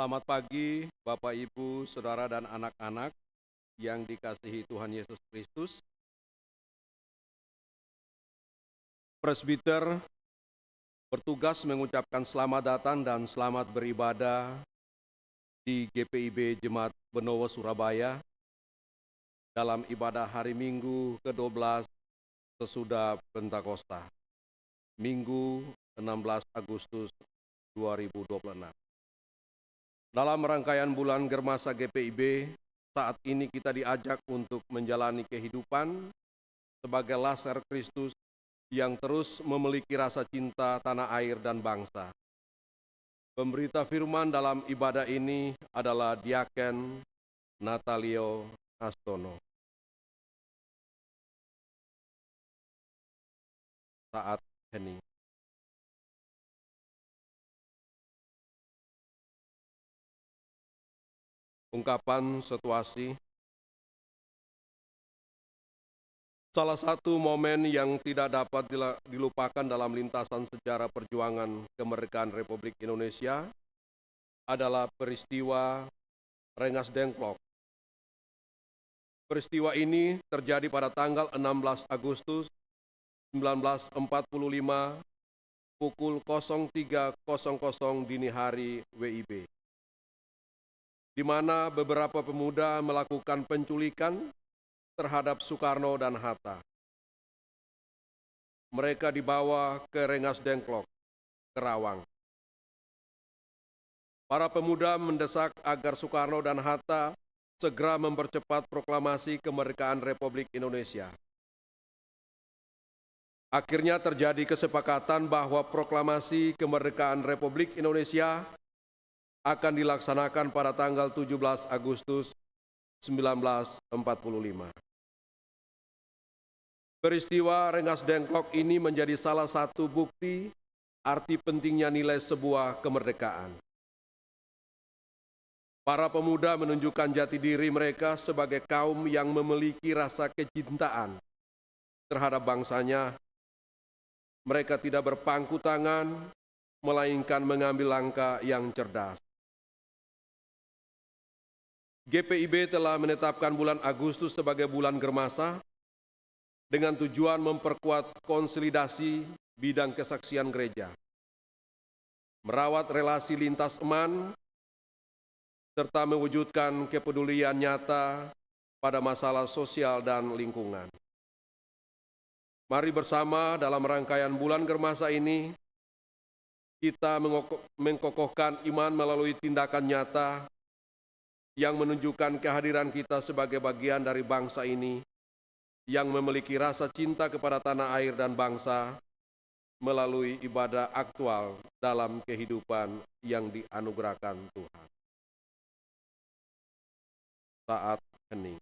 Selamat pagi, Bapak, Ibu, Saudara, dan anak-anak yang dikasihi Tuhan Yesus Kristus. Presbiter bertugas mengucapkan selamat datang dan selamat beribadah di GPIB Jemaat Benowo Surabaya dalam ibadah hari Minggu ke-12 sesudah Pentakosta, Minggu 16 Agustus 2026. Dalam rangkaian bulan Germasa GPIB, saat ini kita diajak untuk menjalani kehidupan sebagai laser Kristus yang terus memiliki rasa cinta tanah air dan bangsa. Pemberita firman dalam ibadah ini adalah Diaken Natalio Astono. Saat hening. Ungkapan situasi. Salah satu momen yang tidak dapat dilupakan dalam lintasan sejarah perjuangan kemerdekaan Republik Indonesia adalah peristiwa Rengas Dengklok. Peristiwa ini terjadi pada tanggal 16 Agustus 1945 pukul 03.00 dini hari WIB, di mana beberapa pemuda melakukan penculikan terhadap Soekarno dan Hatta. Mereka dibawa ke Rengas Dengklok, Kerawang. Para pemuda mendesak agar Soekarno dan Hatta segera mempercepat proklamasi kemerdekaan Republik Indonesia. Akhirnya terjadi kesepakatan bahwa proklamasi kemerdekaan Republik Indonesia akan dilaksanakan pada tanggal 17 Agustus 1945. Peristiwa Rengas Dengklok ini menjadi salah satu bukti arti pentingnya nilai sebuah kemerdekaan. Para pemuda menunjukkan jati diri mereka sebagai kaum yang memiliki rasa kecintaan terhadap bangsanya. Mereka tidak berpangku tangan, melainkan mengambil langkah yang cerdas. GPIB telah menetapkan bulan Agustus sebagai bulan Germasa dengan tujuan memperkuat konsolidasi bidang kesaksian gereja, merawat relasi lintas eman, serta mewujudkan kepedulian nyata pada masalah sosial dan lingkungan. Mari bersama dalam rangkaian bulan Germasa ini, kita mengkokohkan iman melalui tindakan nyata yang menunjukkan kehadiran kita sebagai bagian dari bangsa ini yang memiliki rasa cinta kepada tanah air dan bangsa melalui ibadah aktual dalam kehidupan yang dianugerahkan Tuhan. Saat hening.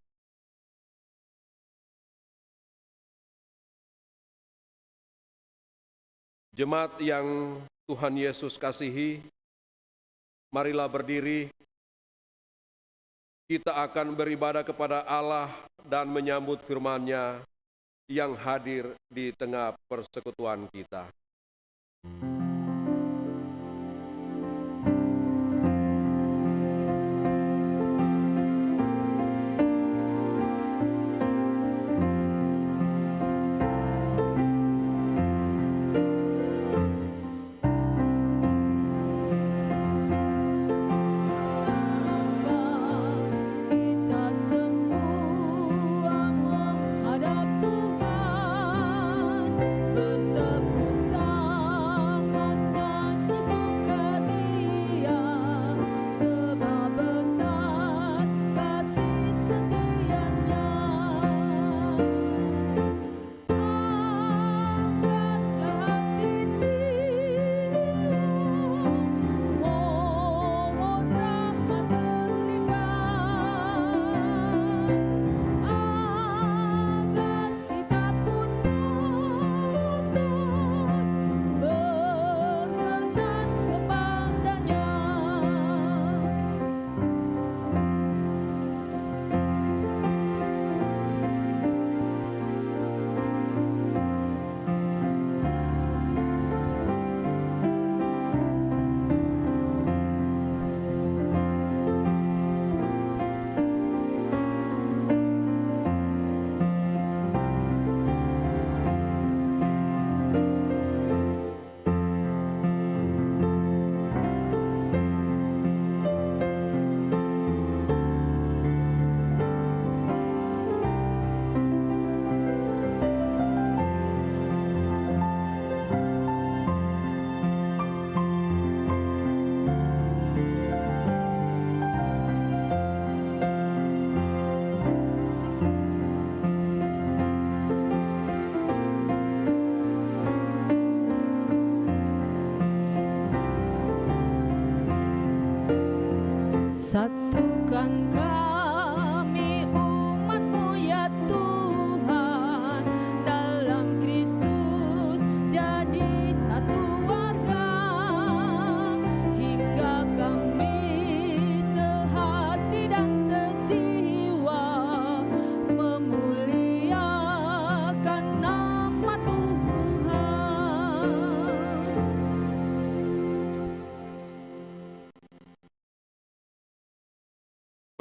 Jemaat yang Tuhan Yesus kasihi, marilah berdiri. Kita akan beribadah kepada Allah dan menyambut firman-Nya yang hadir di tengah persekutuan kita. Bertepuk tangan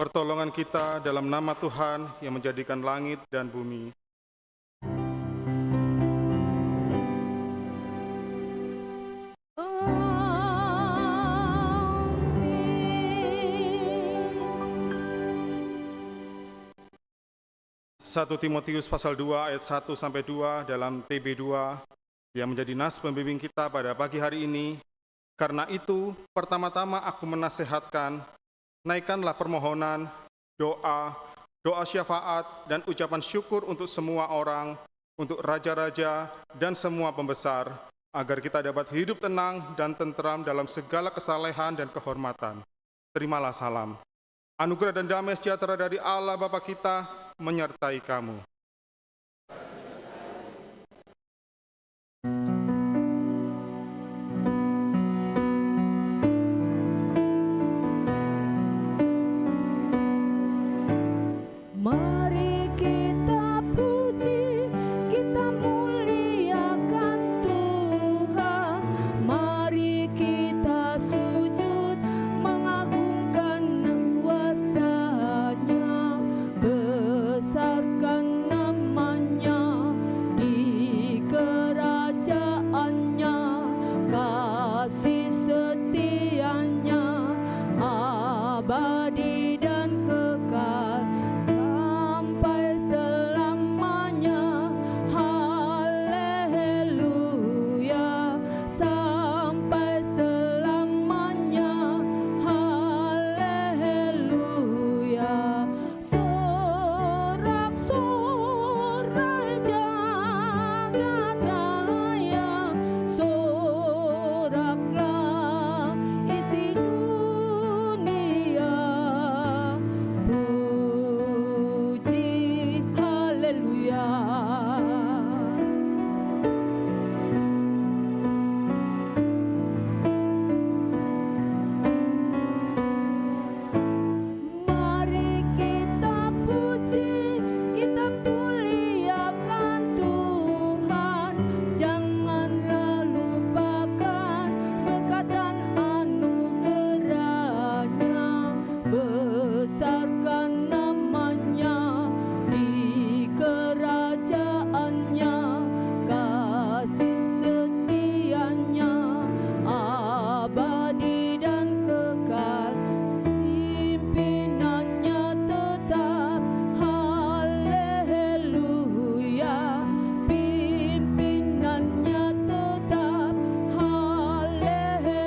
Pertolongan kita dalam nama Tuhan yang menjadikan langit dan bumi. Satu Timotius pasal 2 ayat 1 sampai 2 dalam TB 2 yang menjadi nas pembimbing kita pada pagi hari ini. Karena itu, pertama-tama aku menasehatkan, naikkanlah permohonan, doa syafaat, dan ucapan syukur untuk semua orang, untuk raja-raja dan semua pembesar, agar kita dapat hidup tenang dan tentram dalam segala kesalehan dan kehormatan. Terimalah salam. Anugerah dan damai sejahtera dari Allah Bapa kita menyertai kamu. Mari kita puji, kita muliakan Tuhan. Mari kita sujud, mengagungkan kuasa-Nya, besarkan namanya di kerajaannya, kasih setianya abadi dan kekal sampai selamanya. Haleluya, sampai selamanya. Haleluya. Sorak-sorai jagat raya, soraklah isi dunia, puji haleluya. Mari kita puji, kita muliakan Tuhan. Janganlah lupakan berkat dan anugerahnya, besarkan namanya di kerajaannya, kasih setianya abadi dan kekal, pimpinannya tetap. Haleluya, pimpinannya tetap. Haleluya.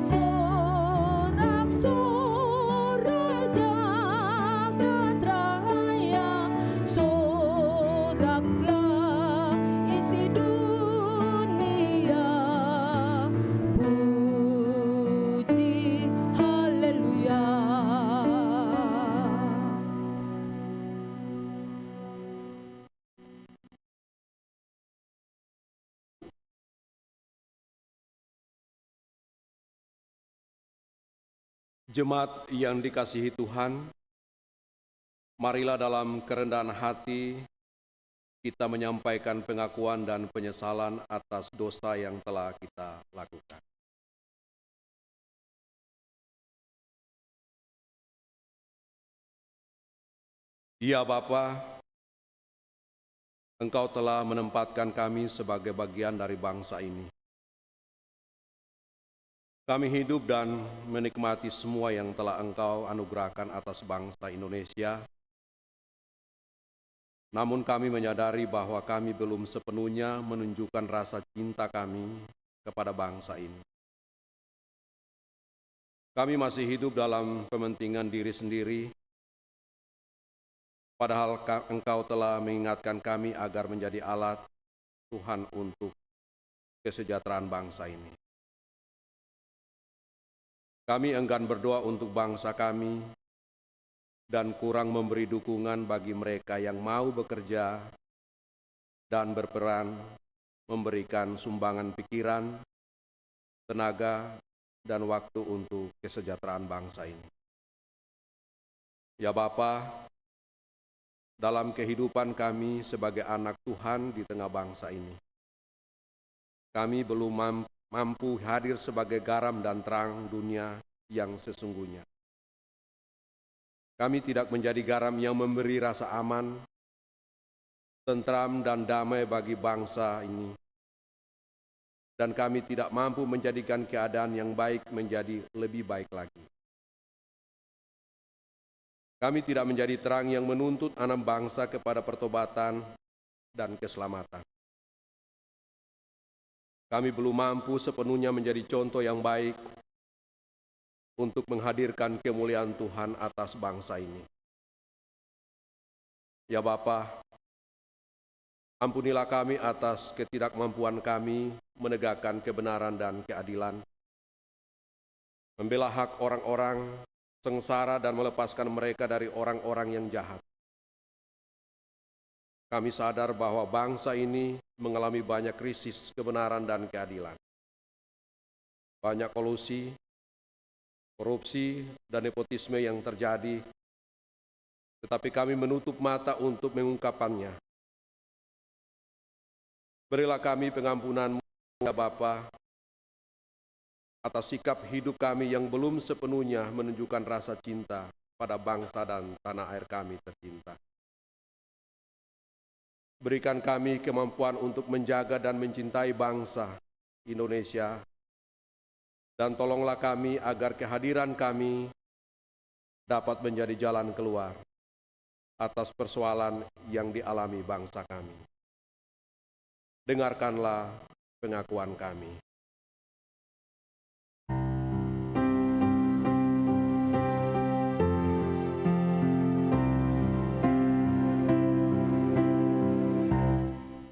Sorak-sorai jagat raya, soraklah isi dunia, puji haleluya. Jemaat yang dikasihi Tuhan, marilah dalam kerendahan hati kita menyampaikan pengakuan dan penyesalan atas dosa yang telah kita lakukan. Ya Bapa, Engkau telah menempatkan kami sebagai bagian dari bangsa ini. Kami hidup dan menikmati semua yang telah Engkau anugerahkan atas bangsa Indonesia. Namun kami menyadari bahwa kami belum sepenuhnya menunjukkan rasa cinta kami kepada bangsa ini. Kami masih hidup dalam kepentingan diri sendiri, padahal Engkau telah mengingatkan kami agar menjadi alat Tuhan untuk kesejahteraan bangsa ini. Kami enggan berdoa untuk bangsa kami dan kurang memberi dukungan bagi mereka yang mau bekerja dan berperan memberikan sumbangan pikiran, tenaga, dan waktu untuk kesejahteraan bangsa ini. Ya Bapa, dalam kehidupan kami sebagai anak Tuhan di tengah bangsa ini, kami belum mampu hadir sebagai garam dan terang dunia yang sesungguhnya. Kami tidak menjadi garam yang memberi rasa aman, tentram dan damai bagi bangsa ini. Dan kami tidak mampu menjadikan keadaan yang baik menjadi lebih baik lagi. Kami tidak menjadi terang yang menuntut anak bangsa kepada pertobatan dan keselamatan. Kami belum mampu sepenuhnya menjadi contoh yang baik untuk menghadirkan kemuliaan Tuhan atas bangsa ini. Ya Bapa, ampunilah kami atas ketidakmampuan kami menegakkan kebenaran dan keadilan, membela hak orang-orang sengsara dan melepaskan mereka dari orang-orang yang jahat. Kami sadar bahwa bangsa ini mengalami banyak krisis kebenaran dan keadilan. Banyak kolusi, korupsi, dan nepotisme yang terjadi, tetapi kami menutup mata untuk mengungkapkannya. Berilah kami pengampunan-Mu, ya Bapa, atas sikap hidup kami yang belum sepenuhnya menunjukkan rasa cinta pada bangsa dan tanah air kami tercinta. Berikan kami kemampuan untuk menjaga dan mencintai bangsa Indonesia, dan tolonglah kami agar kehadiran kami dapat menjadi jalan keluar atas persoalan yang dialami bangsa kami. Dengarkanlah pengakuan kami.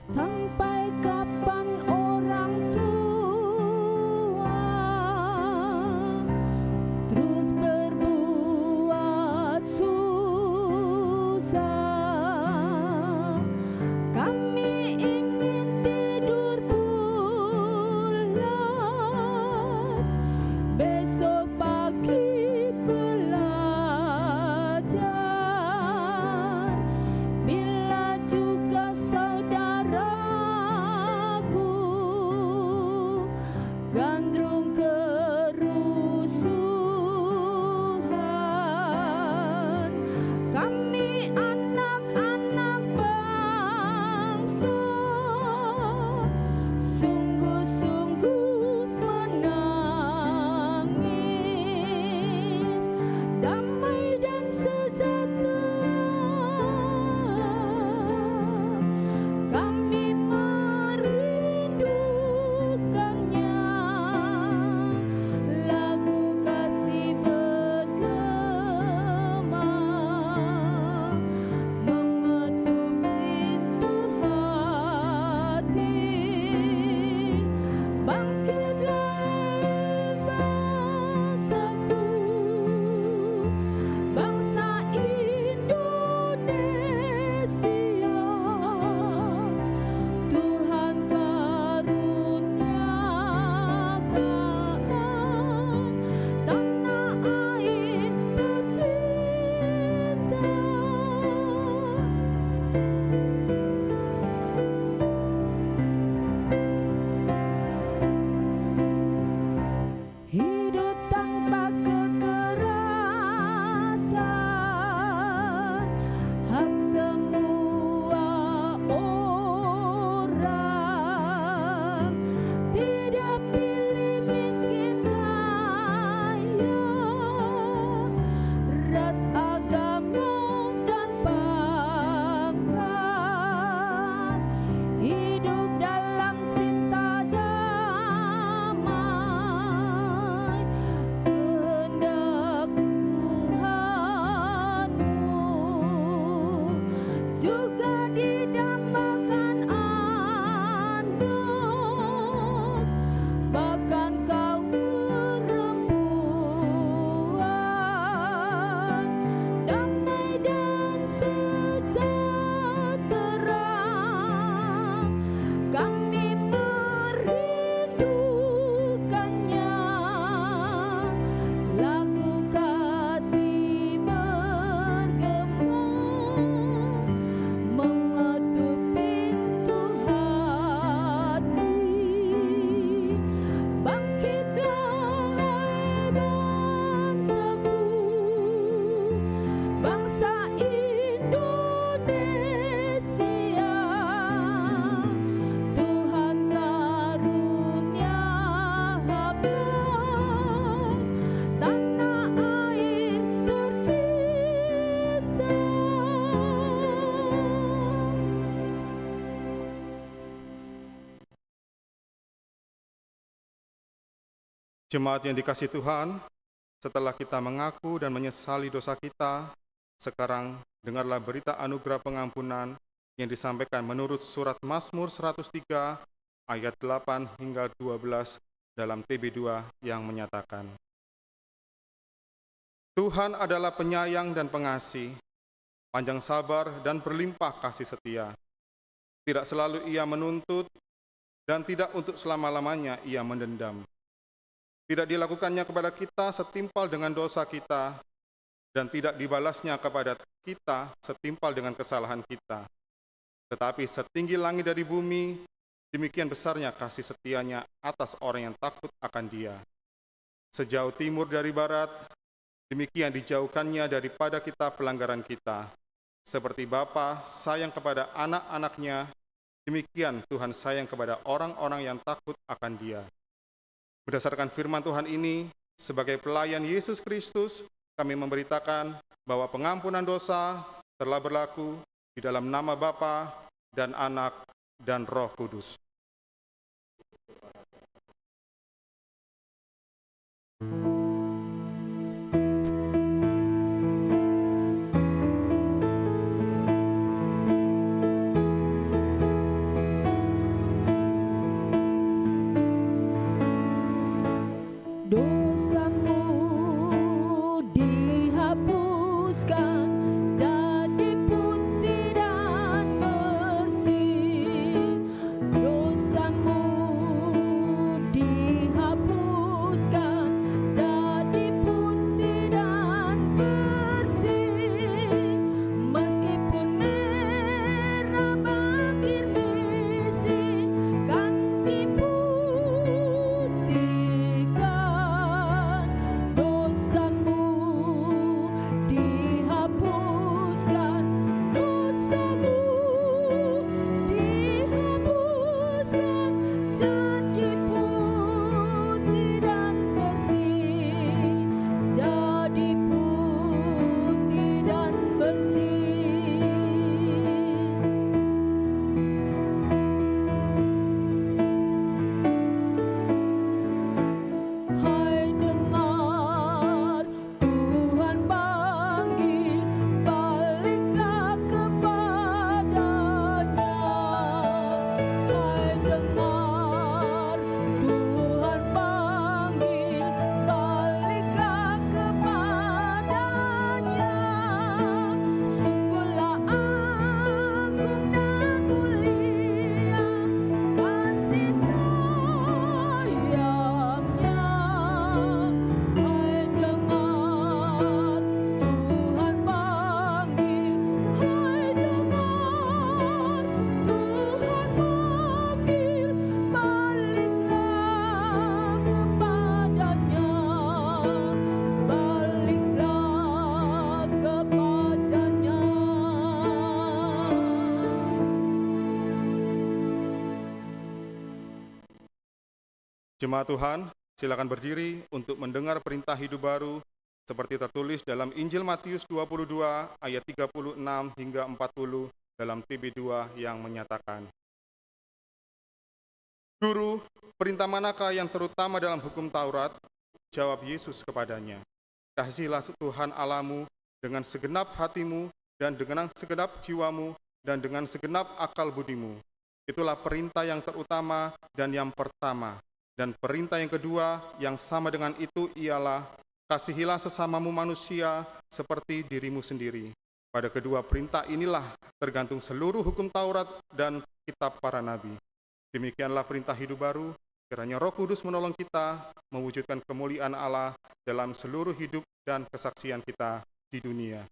Sampai kapan orang tua terus berbuat susah? Kami ingin tidur pulas Jemaat yang dikasihi Tuhan, setelah kita mengaku dan menyesali dosa kita, sekarang dengarlah berita anugerah pengampunan yang disampaikan menurut surat Mazmur 103 ayat 8 hingga 12 dalam TB2 yang menyatakan, Tuhan adalah penyayang dan pengasih, panjang sabar dan berlimpah kasih setia. Tidak selalu ia menuntut dan tidak untuk selama-lamanya ia mendendam. Tidak dilakukannya kepada kita setimpal dengan dosa kita, dan tidak dibalasnya kepada kita setimpal dengan kesalahan kita. Tetapi setinggi langit dari bumi, demikian besarnya kasih setianya atas orang yang takut akan Dia. Sejauh timur dari barat, demikian dijauhkannya daripada kita pelanggaran kita. Seperti Bapa sayang kepada anak-anaknya, demikian Tuhan sayang kepada orang-orang yang takut akan Dia. Berdasarkan firman Tuhan ini, sebagai pelayan Yesus Kristus, kami memberitakan bahwa pengampunan dosa telah berlaku di dalam nama Bapa dan Anak dan Roh Kudus. Dosamu dihapuskan jadi putih dan bersih. Dosamu dihapuskan jadi putih dan bersih. Meskipun merah bangkit misi kan diputihkan. Dosamu dihapuskan, dosamu dihapuskan jadi putih dan bersih, jadi putih dan bersih. Hai dengar, Tuhan panggil, baliklah kepadanya. Hai dengar, Tuhan panggil, baliklah kepadanya. Sungguhlah agung dan mulia kasih sayangnya. Hai dengar, Tuhan panggil, hai dengar, Tuhan panggil, baliklah kepadanya, baliklah kepadanya. Jemaat Tuhan, silakan berdiri untuk mendengar perintah hidup baru seperti tertulis dalam Injil Matius 22 ayat 36 hingga 40 dalam TB2 yang menyatakan, Guru, perintah manakah yang terutama dalam hukum Taurat? Jawab Yesus kepadanya, Kasihilah Tuhan Allahmu dengan segenap hatimu dan dengan segenap jiwamu dan dengan segenap akal budimu. Itulah perintah yang terutama dan yang pertama. Dan perintah yang kedua yang sama dengan itu ialah, kasihilah sesamamu manusia seperti dirimu sendiri. Pada kedua perintah inilah tergantung seluruh hukum Taurat dan kitab para nabi. Demikianlah perintah hidup baru, kiranya Roh Kudus menolong kita mewujudkan kemuliaan Allah dalam seluruh hidup dan kesaksian kita di dunia.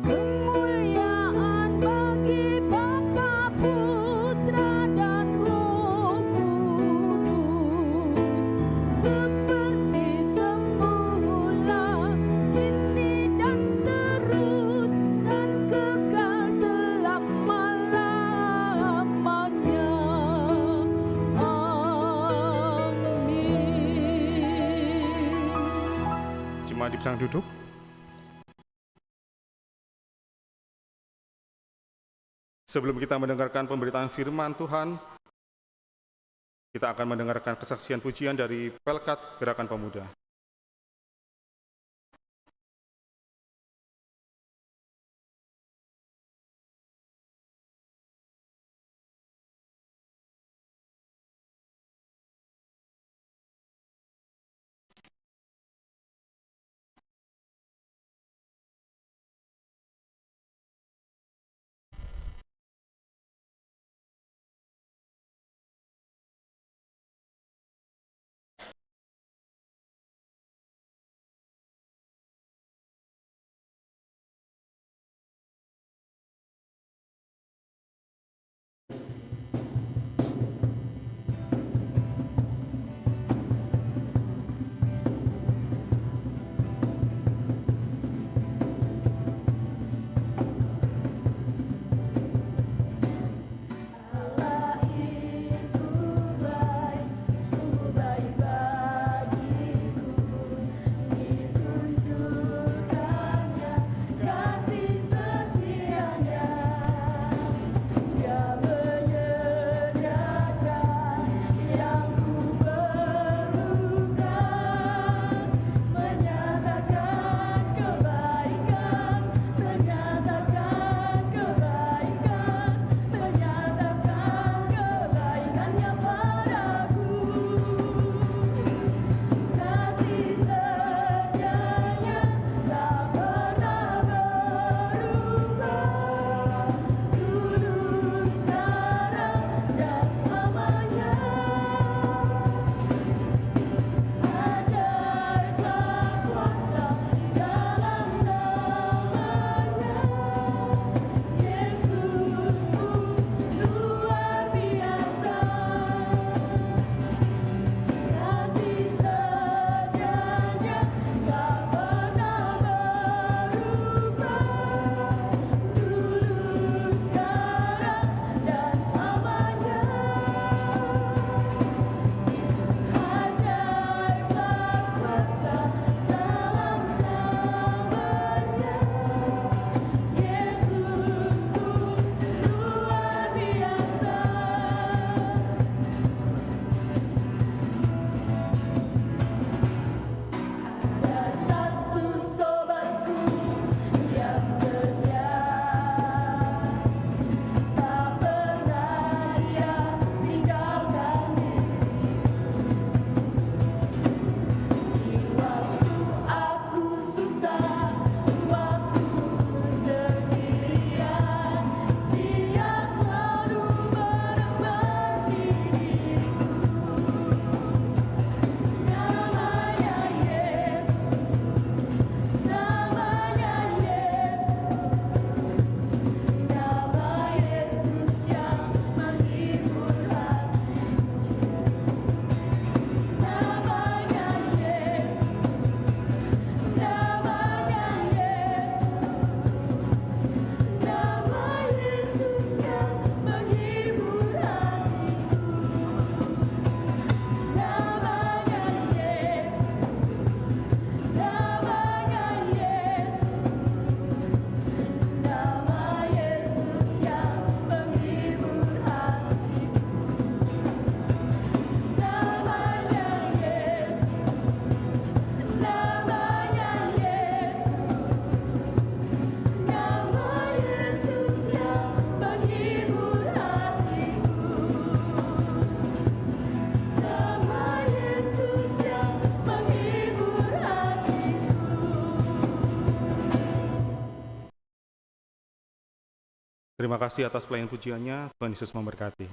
Kemuliaan bagi Bapa, Putra, dan Roh Kudus, seperti semula, kini dan terus, dan kekal dipersilakan duduk. Sebelum kita mendengarkan pemberitaan firman Tuhan, kita akan mendengarkan kesaksian pujian dari Pelkat Gerakan Pemuda. Allah itu baik, sungguh baik bagiku. Ditunjukkannya kasih setianya. Dia menyediakan yang ku perlukan, menyatakan kebaikan, menyatakan kebaikan, menyatakan kebaikannya padaku. Kasih setianya tak pernah berubah, dulu, sekarang, dan selamanya. Ajaiblah kuasa dalam namanya. Yesusku luar biasa. Kasih setianya tak pernah berubah, dulu, sekarang, dan selamanya. Ajaiblah kuasa dalam namanya. Yesusku luar biasa. Ada satu sobatku yang setia, tak pernah dia tinggalkan di waktu aku susah, waktu sendirian. Dia selalu menemani diriku. Namanya Yesus, namanya Yesus, nama Yesus yang menghibur hatiku. Namanya Yesus, namanya Yesus, nama Yesus yang menghibur hatiku. Namanya Yesus, namanya Yesus, nama Yesus yang menghibur hatiku. Namanya Yesus, namanya Yesus, nama Yesus yang menghibur hatiku. Nama Yesus yang menghibur hatiku. Terima kasih atas pelayan pujiannya. Tuhan Yesus memberkati.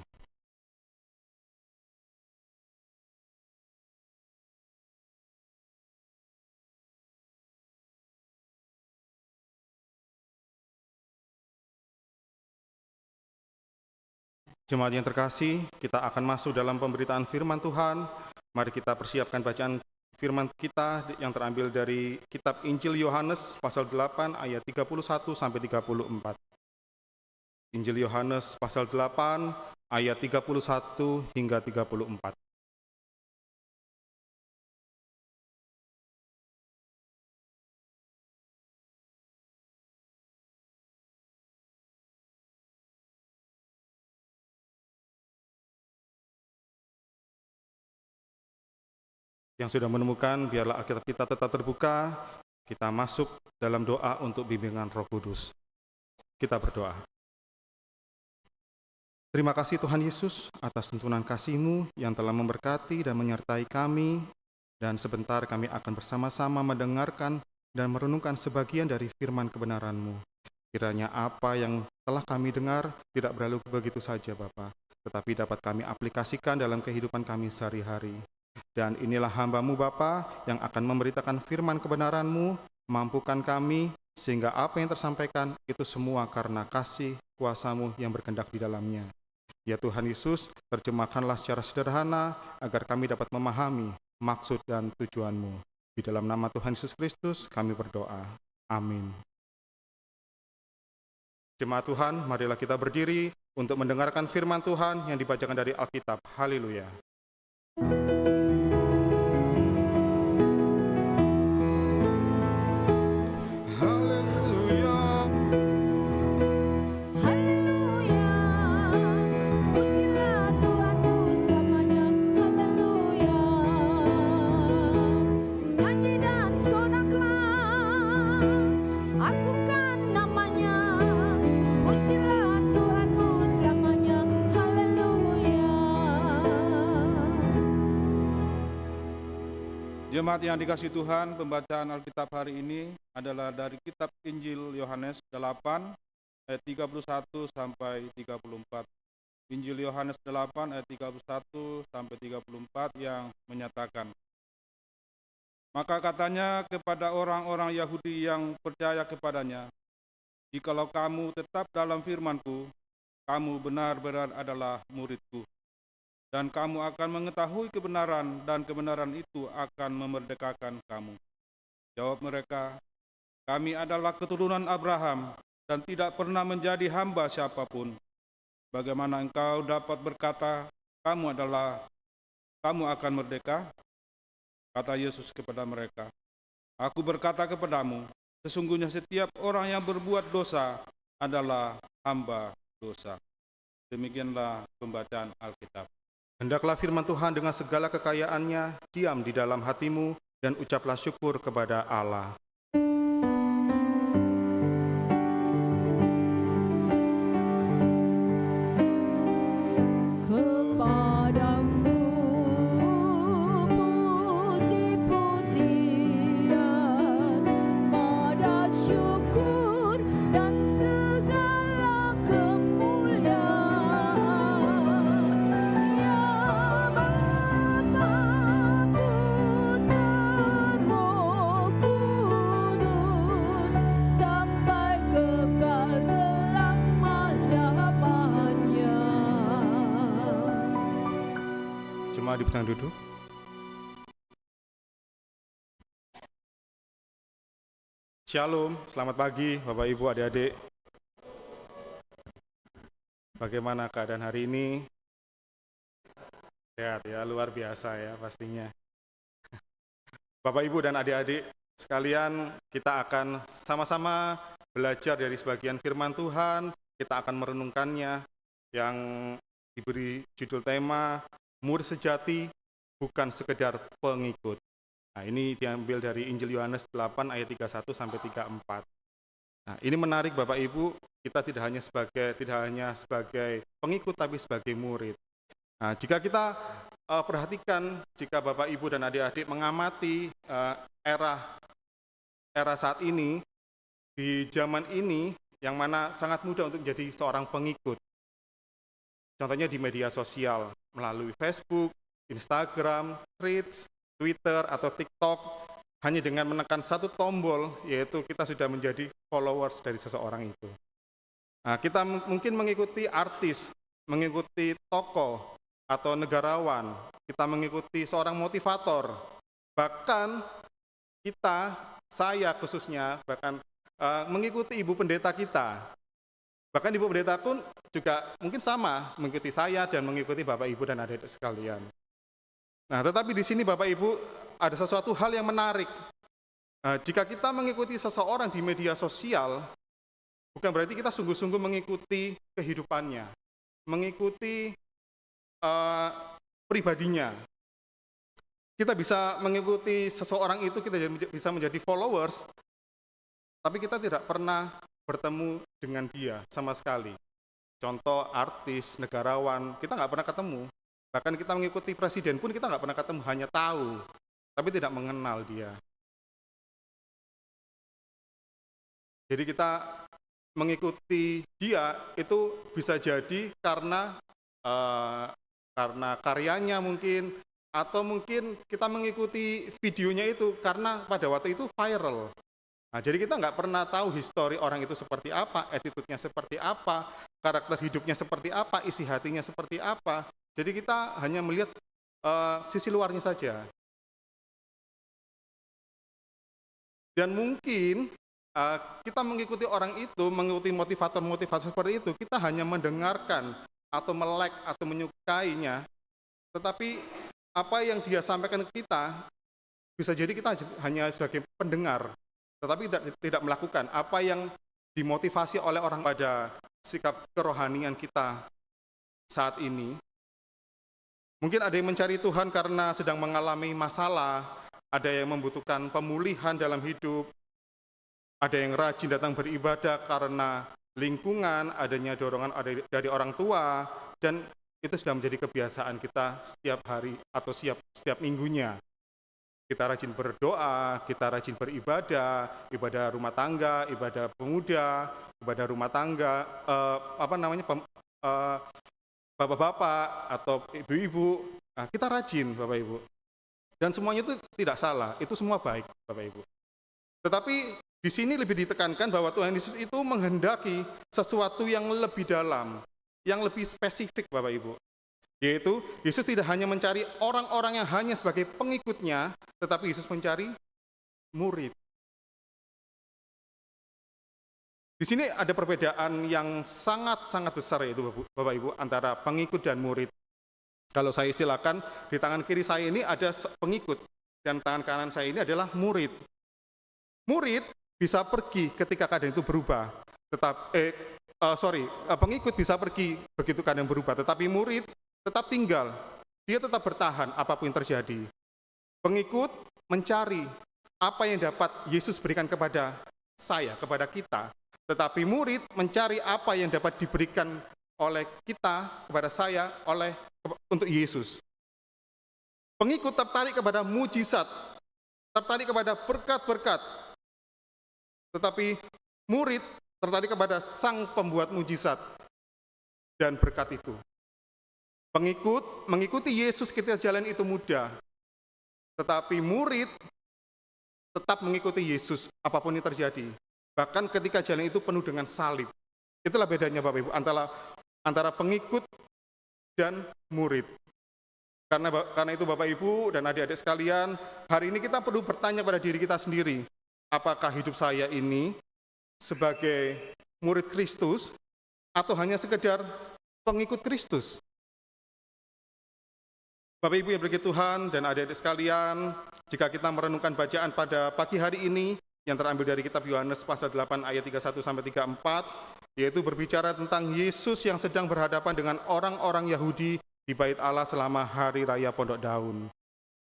Jemaat yang terkasih, kita akan masuk dalam pemberitaan firman Tuhan. Mari kita persiapkan bacaan firman kita yang terambil dari kitab Injil Yohanes pasal 8 ayat 31 sampai 34. Injil Yohanes pasal 8 ayat 31 hingga 34. Yang sudah menemukan, biarlah Alkitab kita tetap terbuka. Kita masuk dalam doa untuk bimbingan Roh Kudus. Kita berdoa. Terima kasih Tuhan Yesus atas tuntunan kasih-Mu yang telah memberkati dan menyertai kami. Dan sebentar kami akan bersama-sama mendengarkan dan merenungkan sebagian dari firman kebenaran-Mu. Kiranya apa yang telah kami dengar tidak berlalu begitu saja Bapa, tetapi dapat kami aplikasikan dalam kehidupan kami sehari-hari. Dan inilah hamba-Mu Bapa yang akan memberitakan firman kebenaran-Mu, mampukan kami sehingga apa yang tersampaikan itu semua karena kasih kuasa-Mu yang berkehendak di dalamnya. Ya Tuhan Yesus, terjemahkanlah secara sederhana agar kami dapat memahami maksud dan tujuan-Mu. Di dalam nama Tuhan Yesus Kristus kami berdoa. Amin. Jemaat Tuhan, marilah kita berdiri untuk mendengarkan firman Tuhan yang dibacakan dari Alkitab. Haleluya. Haleluya. Haleluya, pujilah Tuhanku selamanya. Haleluya, nyanyi dan sonaklah, agungkan namanya. Pujilah Tuhanmu selamanya. Haleluya. Jemaat yang dikasihi Tuhan, pembacaan Alkitab hari ini adalah dari kitab Injil Yohanes 8 ayat 31 sampai 34. Injil Yohanes 8 ayat 31 sampai 34 yang menyatakan, maka katanya kepada orang-orang Yahudi yang percaya kepadanya, jikalau kamu tetap dalam firman-Ku, kamu benar-benar adalah murid-Ku. Dan kamu akan mengetahui kebenaran, dan kebenaran itu akan memerdekakan kamu. Jawab mereka, kami adalah keturunan Abraham, dan tidak pernah menjadi hamba siapapun. Bagaimana engkau dapat berkata, kamu akan merdeka? Kata Yesus kepada mereka, aku berkata kepadamu, sesungguhnya setiap orang yang berbuat dosa adalah hamba dosa. Demikianlah pembacaan Alkitab. Hendaklah firman Tuhan dengan segala kekayaannya diam di dalam hatimu dan ucaplah syukur kepada Allah. Kepadamu puji-pujian, pada syukur dan segala kemuliaan. Ya Bapa, Putra, Roh Kudus, sampai kekal selama-lamanya. Jemaat dipersilakan duduk. Shalom, selamat pagi Bapak Ibu adik-adik. Bagaimana keadaan hari ini? Sehat ya, luar biasa ya pastinya. Bapak Ibu dan adik-adik sekalian, kita akan sama-sama belajar dari sebagian firman Tuhan. Kita akan merenungkannya yang diberi judul tema Murid Sejati Bukan Sekedar Pengikut. Nah, ini diambil dari Injil Yohanes 8 ayat 31 sampai 34. Nah, ini menarik Bapak Ibu, kita tidak hanya sebagai pengikut tapi sebagai murid. Nah, jika kita perhatikan, jika Bapak Ibu dan adik-adik mengamati era saat ini, di zaman ini yang mana sangat mudah untuk menjadi seorang pengikut. Contohnya di media sosial, melalui Facebook, Instagram, Threads, Twitter, atau TikTok, hanya dengan menekan satu tombol, yaitu kita sudah menjadi followers dari seseorang itu. Nah, kita mungkin mengikuti artis, mengikuti tokoh, atau negarawan, kita mengikuti seorang motivator, bahkan saya khususnya, bahkan mengikuti ibu pendeta kita. Bahkan ibu pendeta pun juga mungkin sama, mengikuti saya dan mengikuti Bapak Ibu dan adik-adik sekalian. Nah, tetapi di sini Bapak Ibu ada sesuatu hal yang menarik. Jika kita mengikuti seseorang di media sosial, bukan berarti kita sungguh-sungguh mengikuti kehidupannya, mengikuti pribadinya. Kita bisa mengikuti seseorang itu, kita bisa menjadi followers, tapi kita tidak pernah bertemu dengan dia sama sekali. Contoh artis, negarawan, kita nggak pernah ketemu. Bahkan kita mengikuti presiden pun kita nggak pernah ketemu, hanya tahu, tapi tidak mengenal dia. Jadi kita mengikuti dia itu bisa jadi karena karyanya mungkin, atau mungkin kita mengikuti videonya itu karena pada waktu itu viral. Nah, jadi kita nggak pernah tahu histori orang itu seperti apa, attitude-nya seperti apa, karakter hidupnya seperti apa, isi hatinya seperti apa. Jadi kita hanya melihat sisi luarnya saja. Dan mungkin kita mengikuti orang itu, mengikuti motivator-motivator seperti itu, kita hanya mendengarkan atau melek atau menyukainya, tetapi apa yang dia sampaikan ke kita, bisa jadi kita hanya sebagai pendengar, tetapi tidak melakukan apa yang dimotivasi oleh orang pada sikap kerohanian kita saat ini. Mungkin ada yang mencari Tuhan karena sedang mengalami masalah, ada yang membutuhkan pemulihan dalam hidup, ada yang rajin datang beribadah karena lingkungan, adanya dorongan dari orang tua, dan itu sudah menjadi kebiasaan kita setiap hari atau setiap minggunya. Kita rajin berdoa, kita rajin beribadah, ibadah rumah tangga, ibadah pemuda, ibadah rumah tangga, bapak-bapak atau ibu-ibu. Nah, kita rajin, Bapak Ibu. Dan semuanya itu tidak salah, itu semua baik, Bapak Ibu. Tetapi di sini lebih ditekankan bahwa Tuhan Yesus itu menghendaki sesuatu yang lebih dalam, yang lebih spesifik, Bapak Ibu. Yaitu, Yesus tidak hanya mencari orang-orang yang hanya sebagai pengikutnya, tetapi Yesus mencari murid. Di sini ada perbedaan yang sangat-sangat besar, yaitu Bapak Ibu, antara pengikut dan murid. Kalau saya istilahkan, di tangan kiri saya ini ada pengikut, dan tangan kanan saya ini adalah murid. Murid bisa pergi ketika keadaan itu berubah, pengikut bisa pergi begitu keadaan berubah, tetapi murid tetap tinggal, dia tetap bertahan apapun yang terjadi. Pengikut mencari apa yang dapat Yesus berikan kepada saya, kepada kita, tetapi murid mencari apa yang dapat diberikan oleh kita, kepada saya, untuk Yesus. Pengikut tertarik kepada mujizat, tertarik kepada berkat-berkat, tetapi murid tertarik kepada sang pembuat mujizat dan berkat itu. Pengikut mengikuti Yesus ketika jalan itu mudah, tetapi murid tetap mengikuti Yesus apapun yang terjadi. Bahkan ketika jalan itu penuh dengan salib. Itulah bedanya Bapak Ibu antara pengikut dan murid. Karena itu Bapak Ibu dan adik-adik sekalian, hari ini kita perlu bertanya pada diri kita sendiri, apakah hidup saya ini sebagai murid Kristus atau hanya sekedar pengikut Kristus? Bapak Ibu yang berkati Tuhan dan adik-adik sekalian, jika kita merenungkan bacaan pada pagi hari ini yang terambil dari kitab Yohanes pasal 8 ayat 31 sampai 34, yaitu berbicara tentang Yesus yang sedang berhadapan dengan orang-orang Yahudi di Bait Allah selama hari raya Pondok Daun.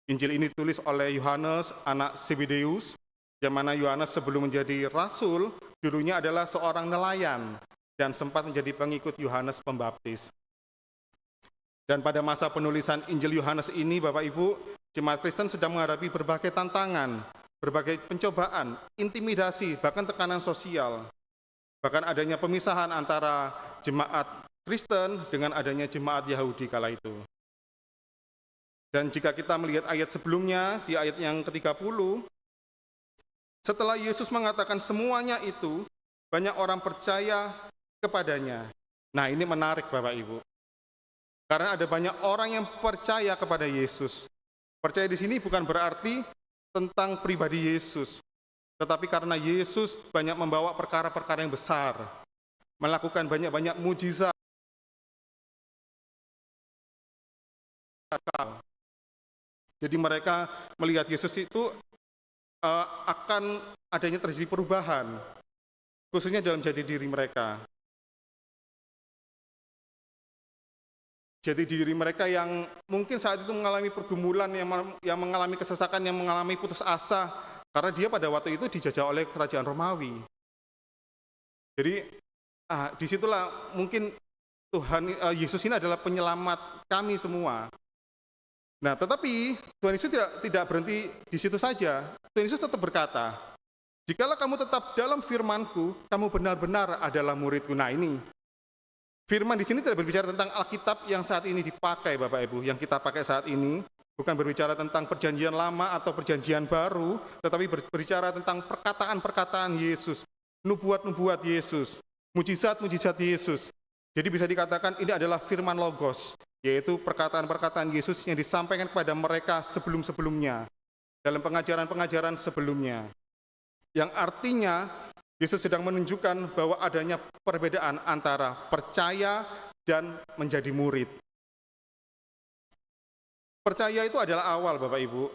Injil ini ditulis oleh Yohanes, anak Zebedeus, yang mana Yohanes sebelum menjadi rasul, dulunya adalah seorang nelayan dan sempat menjadi pengikut Yohanes Pembaptis. Dan pada masa penulisan Injil Yohanes ini, Bapak Ibu, jemaat Kristen sedang menghadapi berbagai tantangan, berbagai pencobaan, intimidasi, bahkan tekanan sosial. Bahkan adanya pemisahan antara jemaat Kristen dengan adanya jemaat Yahudi kala itu. Dan jika kita melihat ayat sebelumnya, di ayat yang ke-30, setelah Yesus mengatakan semuanya itu, banyak orang percaya kepadanya. Nah, ini menarik Bapak Ibu. Karena ada banyak orang yang percaya kepada Yesus. Percaya di sini bukan berarti tentang pribadi Yesus, tetapi karena Yesus banyak membawa perkara-perkara yang besar, melakukan banyak-banyak mujizat. Jadi mereka melihat Yesus itu akan adanya terjadi perubahan, khususnya dalam jati diri mereka. jati diri mereka yang mungkin saat itu mengalami pergumulan, yang mengalami kesesakan, yang mengalami putus asa, karena dia pada waktu itu dijajah oleh kerajaan Romawi. Jadi disitulah mungkin Tuhan Yesus ini adalah penyelamat kami semua. Nah, tetapi Tuhan Yesus tidak berhenti di situ saja. Tuhan Yesus tetap berkata, jikalau kamu tetap dalam firman-Ku, kamu benar-benar adalah murid-Ku. Nah, ini firman di sini tidak berbicara tentang Alkitab yang saat ini dipakai, Bapak Ibu, yang kita pakai saat ini, bukan berbicara tentang perjanjian lama atau perjanjian baru, tetapi berbicara tentang perkataan-perkataan Yesus, nubuat-nubuat Yesus, mujizat-mujizat Yesus. Jadi bisa dikatakan ini adalah firman Logos, yaitu perkataan-perkataan Yesus yang disampaikan kepada mereka sebelum-sebelumnya, dalam pengajaran-pengajaran sebelumnya. Yang artinya, Yesus sedang menunjukkan bahwa adanya perbedaan antara percaya dan menjadi murid. Percaya itu adalah awal, Bapak Ibu.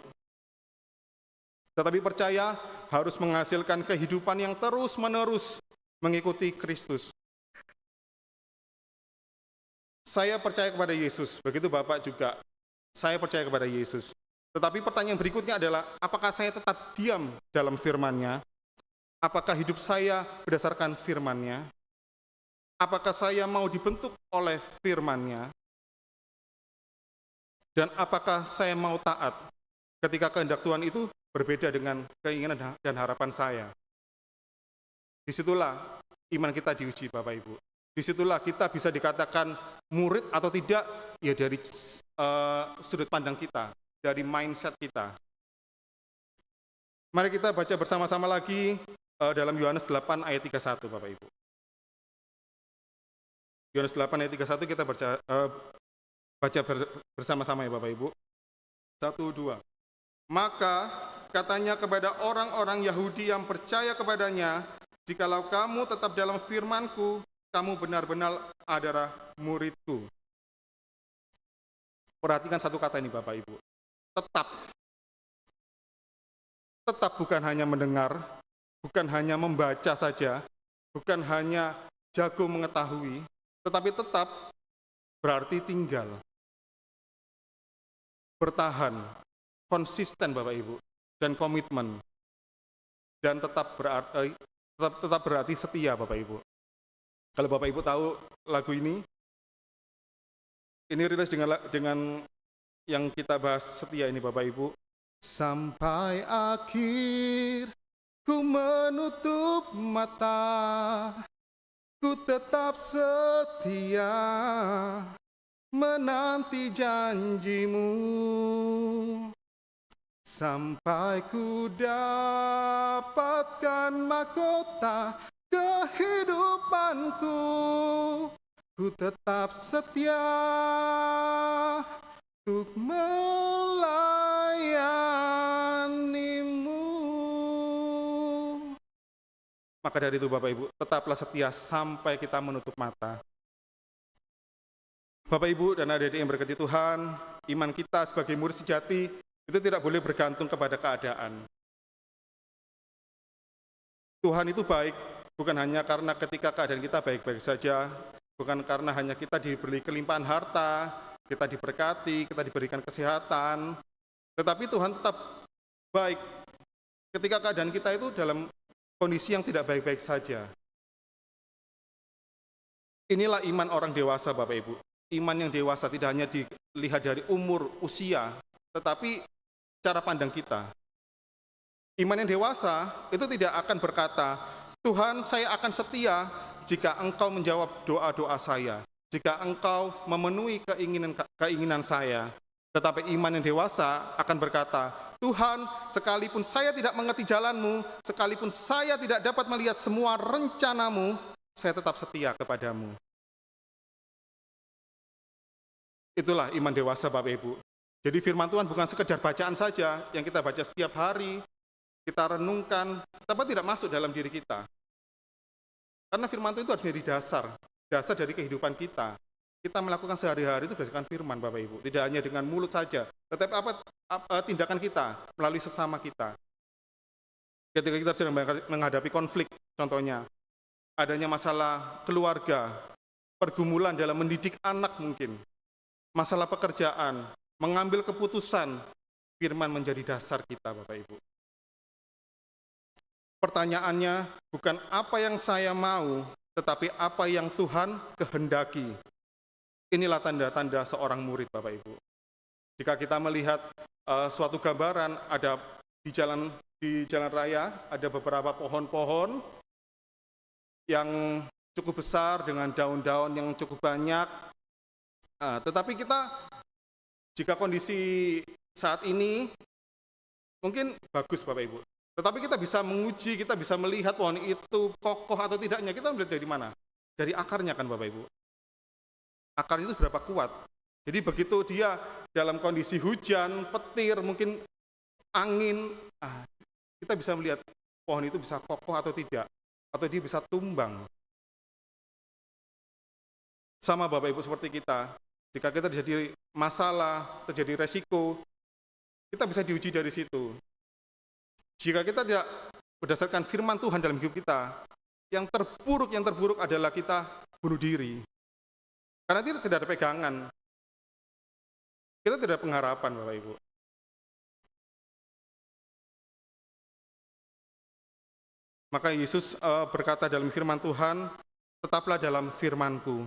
Tetapi percaya harus menghasilkan kehidupan yang terus-menerus mengikuti Kristus. Saya percaya kepada Yesus, begitu Bapak juga. Saya percaya kepada Yesus. Tetapi pertanyaan berikutnya adalah, apakah saya tetap diam dalam firman-Nya? Apakah hidup saya berdasarkan firman-Nya? Apakah saya mau dibentuk oleh firman-Nya? Dan apakah saya mau taat ketika kehendak Tuhan itu berbeda dengan keinginan dan harapan saya? Disitulah iman kita diuji, Bapak Ibu. Disitulah kita bisa dikatakan murid atau tidak, ya dari sudut pandang kita, dari mindset kita. Mari kita baca bersama-sama lagi dalam Yohanes 8 ayat 31, Bapak Ibu. Yohanes 8 ayat 31 kita baca bersama-sama ya Bapak Ibu. 1, 2. Maka katanya kepada orang-orang Yahudi yang percaya kepadanya, jikalau kamu tetap dalam firman-Ku, kamu benar-benar adalah murid-Ku. Perhatikan satu kata ini Bapak Ibu. Tetap. Tetap bukan hanya mendengar, bukan hanya membaca saja, bukan hanya jago mengetahui, tetapi tetap berarti tinggal. Bertahan, konsisten Bapak Ibu, dan komitmen. Dan tetap berarti setia Bapak Ibu. Kalau Bapak Ibu tahu lagu ini rilis dengan yang kita bahas setia ini Bapak Ibu. Sampai akhir ku menutup mata, ku tetap setia menanti janjimu, sampai ku dapatkan mahkota kehidupanku, ku tetap setia untuk melayanimu. Maka dari itu Bapak Ibu, tetaplah setia sampai kita menutup mata. Bapak Ibu dan adik-adik yang berkati Tuhan, iman kita sebagai murid sejati itu tidak boleh bergantung kepada keadaan. Tuhan itu baik, bukan hanya karena ketika keadaan kita baik-baik saja, bukan karena hanya kita diberi kelimpahan harta, kita diberkati, kita diberikan kesehatan, tetapi Tuhan tetap baik ketika keadaan kita itu dalam kondisi yang tidak baik-baik saja. Inilah iman orang dewasa Bapak Ibu. Iman yang dewasa tidak hanya dilihat dari umur, usia, tetapi cara pandang kita. Iman yang dewasa itu tidak akan berkata, Tuhan saya akan setia jika Engkau menjawab doa-doa saya, jika Engkau memenuhi keinginan saya. Tetapi iman yang dewasa akan berkata, Tuhan sekalipun saya tidak mengerti jalan-Mu, sekalipun saya tidak dapat melihat semua rencana-Mu, saya tetap setia kepadamu. Itulah iman dewasa Bapak Ibu. Jadi firman Tuhan bukan sekedar bacaan saja yang kita baca setiap hari, kita renungkan, tapi tidak masuk dalam diri kita. Karena firman Tuhan itu harus menjadi dasar dari kehidupan kita. Kita melakukan sehari-hari itu berdasarkan firman Bapak Ibu. Tidak hanya dengan mulut saja, tetapi tindakan kita melalui sesama kita. Ketika kita sedang menghadapi konflik, contohnya, adanya masalah keluarga, pergumulan dalam mendidik anak mungkin, masalah pekerjaan, mengambil keputusan, firman menjadi dasar kita, Bapak Ibu. Pertanyaannya bukan apa yang saya mau, tetapi apa yang Tuhan kehendaki. Inilah tanda-tanda seorang murid, Bapak Ibu. Jika kita melihat suatu gambaran, ada di jalan raya, ada beberapa pohon-pohon yang cukup besar dengan daun-daun yang cukup banyak. Tetapi kita, jika kondisi saat ini mungkin bagus, Bapak Ibu. Tetapi kita bisa menguji, kita bisa melihat pohon itu kokoh atau tidaknya. Kita melihat dari mana? Dari akarnya kan, Bapak Ibu. Akar itu berapa kuat. Jadi begitu dia dalam kondisi hujan, petir, mungkin angin, kita bisa melihat pohon itu bisa kokoh atau tidak. Atau dia bisa tumbang. Sama Bapak Ibu seperti kita. Jika kita terjadi masalah, terjadi resiko, kita bisa diuji dari situ. Jika kita tidak berdasarkan firman Tuhan dalam hidup kita, yang terburuk adalah kita bunuh diri. Karena tidak ada pegangan. Kita tidak ada pengharapan, Bapak Ibu. Maka Yesus berkata dalam firman Tuhan, tetaplah dalam firman-Ku.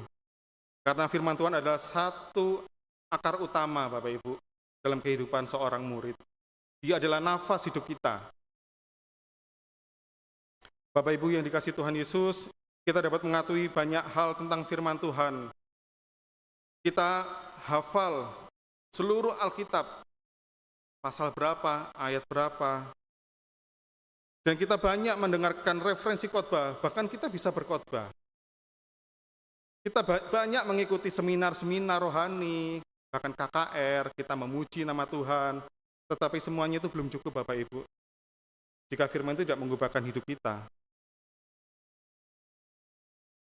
Karena firman Tuhan adalah satu akar utama, Bapak Ibu, dalam kehidupan seorang murid. Dia adalah nafas hidup kita. Bapak Ibu yang dikasihi Tuhan Yesus, kita dapat mengetahui banyak hal tentang firman Tuhan. Kita hafal seluruh Alkitab, pasal berapa, ayat berapa. Dan kita banyak mendengarkan referensi khotbah, bahkan kita bisa berkhotbah. Kita banyak mengikuti seminar-seminar rohani, bahkan KKR, kita memuji nama Tuhan. Tetapi semuanya itu belum cukup, Bapak Ibu. Jika firman itu tidak mengubahkan hidup kita.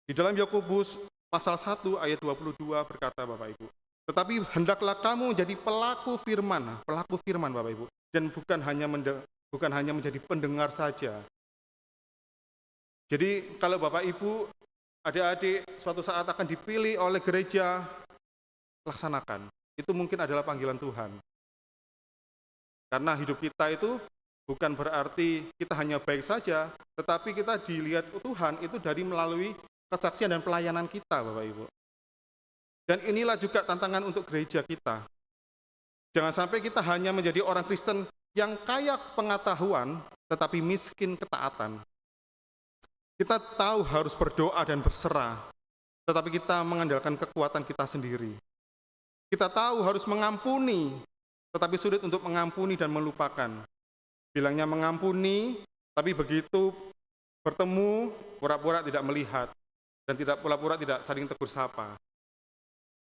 Di dalam Yakobus pasal 1 ayat 22 berkata, Bapak Ibu, tetapi hendaklah kamu jadi pelaku firman Bapak Ibu, dan bukan hanya menjadi pendengar saja. Jadi kalau Bapak Ibu, adik-adik suatu saat akan dipilih oleh gereja, laksanakan. Itu mungkin adalah panggilan Tuhan. Karena hidup kita itu bukan berarti kita hanya baik saja, tetapi kita dilihat Tuhan itu dari melalui kesaksian dan pelayanan kita, Bapak Ibu. Dan inilah juga tantangan untuk gereja kita. Jangan sampai kita hanya menjadi orang Kristen yang kaya pengetahuan, tetapi miskin ketaatan. Kita tahu harus berdoa dan berserah, tetapi kita mengandalkan kekuatan kita sendiri. Kita tahu harus mengampuni, tetapi sulit untuk mengampuni dan melupakan. Bilangnya mengampuni, tapi begitu bertemu, pura-pura tidak melihat. Dan tidak pura-pura tidak saling tegur sapa.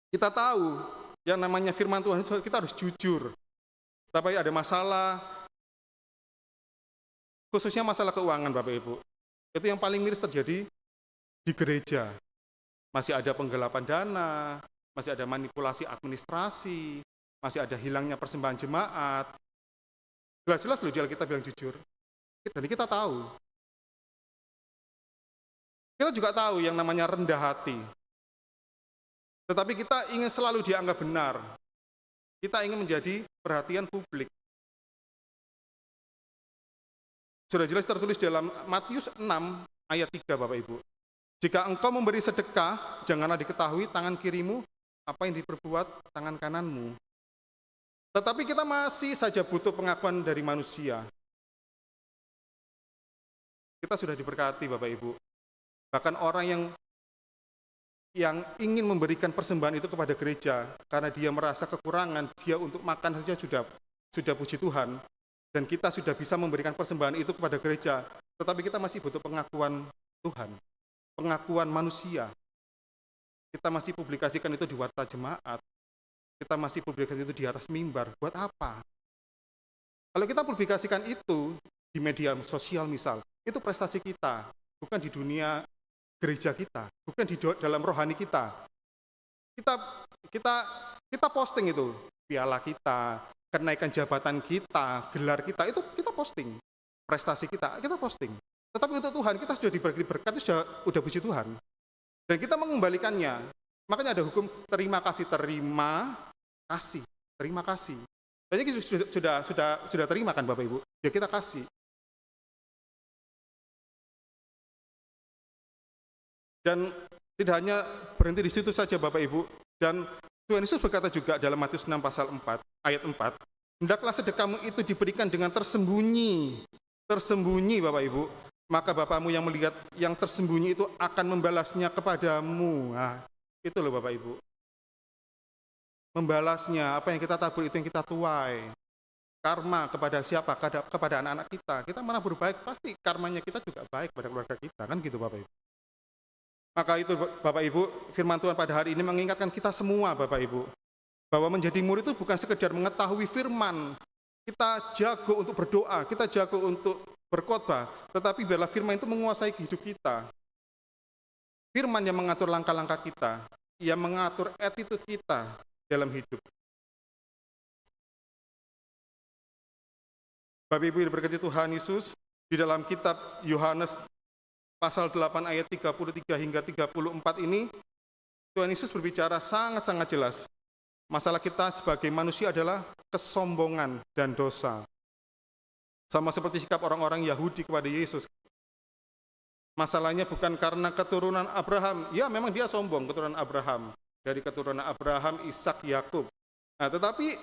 Kita tahu yang namanya firman Tuhan itu kita harus jujur. Tapi ada masalah, khususnya masalah keuangan, Bapak Ibu. Itu yang paling miris terjadi di gereja. Masih ada penggelapan dana, masih ada manipulasi administrasi, masih ada hilangnya persembahan jemaat. Jelas-jelas loh kita bilang jujur. Dan kita tahu. Kita juga tahu yang namanya rendah hati. Tetapi kita ingin selalu dianggap benar. Kita ingin menjadi perhatian publik. Sudah jelas tertulis dalam Matius 6 ayat 3, Bapak Ibu. Jika engkau memberi sedekah, janganlah diketahui tangan kirimu apa yang diperbuat tangan kananmu. Tetapi kita masih saja butuh pengakuan dari manusia. Kita sudah diberkati, Bapak Ibu. Bahkan orang yang ingin memberikan persembahan itu kepada gereja karena dia merasa kekurangan, dia untuk makan saja sudah puji Tuhan, dan kita sudah bisa memberikan persembahan itu kepada gereja, tetapi kita masih butuh pengakuan Tuhan, pengakuan manusia. Kita masih publikasikan itu di warta jemaat, kita masih publikasikan itu di atas mimbar. Buat apa? Kalau kita publikasikan itu di media sosial misal, itu prestasi kita, bukan di dunia gereja kita, bukan di dalam rohani kita. Kita posting itu, piala kita, kenaikan jabatan kita, gelar kita, itu kita posting. Prestasi kita posting. Tetapi untuk Tuhan, kita sudah diberi berkat, itu sudah puji Tuhan. Dan kita mengembalikannya. Makanya ada hukum terima kasih terima, kasih, terima kasih. Jadi kita sudah terima kan Bapak Ibu? Ya kita kasih. Dan tidak hanya berhenti di situ saja Bapak Ibu. Dan Tuhan Yesus berkata juga dalam Matius 6 pasal 4, ayat 4, hendaklah sedekahmu itu diberikan dengan tersembunyi. Tersembunyi Bapak Ibu. Maka Bapamu yang melihat yang tersembunyi itu akan membalasnya kepadamu. Nah, itu loh Bapak Ibu. Membalasnya, apa yang kita tabur itu yang kita tuai. Karma kepada siapa? Kepada anak-anak kita. Kita mana berbaik, pasti karmanya kita juga baik pada keluarga kita. Kan gitu Bapak Ibu. Maka itu Bapak Ibu, firman Tuhan pada hari ini mengingatkan kita semua Bapak Ibu, bahwa menjadi murid itu bukan sekedar mengetahui firman. Kita jago untuk berdoa, kita jago untuk berkhotbah, tetapi biarlah firman itu menguasai hidup kita. Firman yang mengatur langkah-langkah kita, yang mengatur attitude kita dalam hidup. Bapak Ibu yang diberkati Tuhan Yesus, di dalam kitab Yohanes pasal 8 ayat 33 hingga 34 ini, Tuhan Yesus berbicara sangat-sangat jelas. Masalah kita sebagai manusia adalah kesombongan dan dosa. Sama seperti sikap orang-orang Yahudi kepada Yesus. Masalahnya bukan karena keturunan Abraham. Ya, memang dia sombong, keturunan Abraham. Dari keturunan Abraham, Ishak, Yakub. Nah, tetapi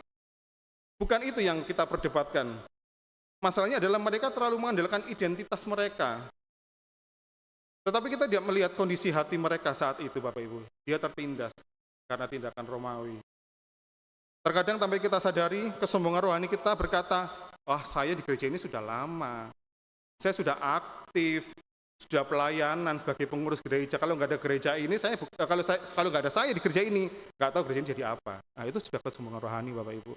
bukan itu yang kita perdebatkan. Masalahnya adalah mereka terlalu mengandalkan identitas mereka. Tetapi kita tidak melihat kondisi hati mereka saat itu, Bapak Ibu. Dia tertindas karena tindakan Romawi. Terkadang sampai kita sadari, kesombongan rohani kita berkata, wah saya di gereja ini sudah lama, saya sudah aktif, sudah pelayanan sebagai pengurus gereja. Kalau nggak ada gereja ini, kalau nggak ada saya di gereja ini, nggak tahu gereja ini jadi apa. Nah itu sudah kesombongan rohani, Bapak Ibu.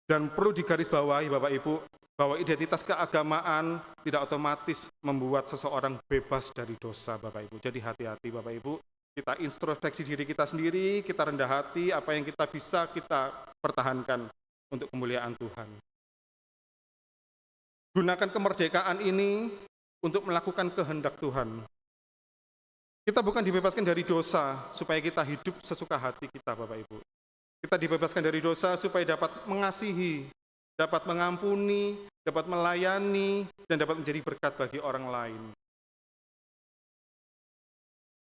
Dan perlu digarisbawahi Bapak Ibu, bahwa identitas keagamaan tidak otomatis membuat seseorang bebas dari dosa Bapak Ibu. Jadi hati-hati Bapak Ibu, kita introspeksi diri kita sendiri, kita rendah hati, apa yang kita bisa kita pertahankan untuk kemuliaan Tuhan. Gunakan kemerdekaan ini untuk melakukan kehendak Tuhan. Kita bukan dibebaskan dari dosa supaya kita hidup sesuka hati kita Bapak Ibu. Kita dibebaskan dari dosa supaya dapat mengasihi, dapat mengampuni, dapat melayani, dan dapat menjadi berkat bagi orang lain.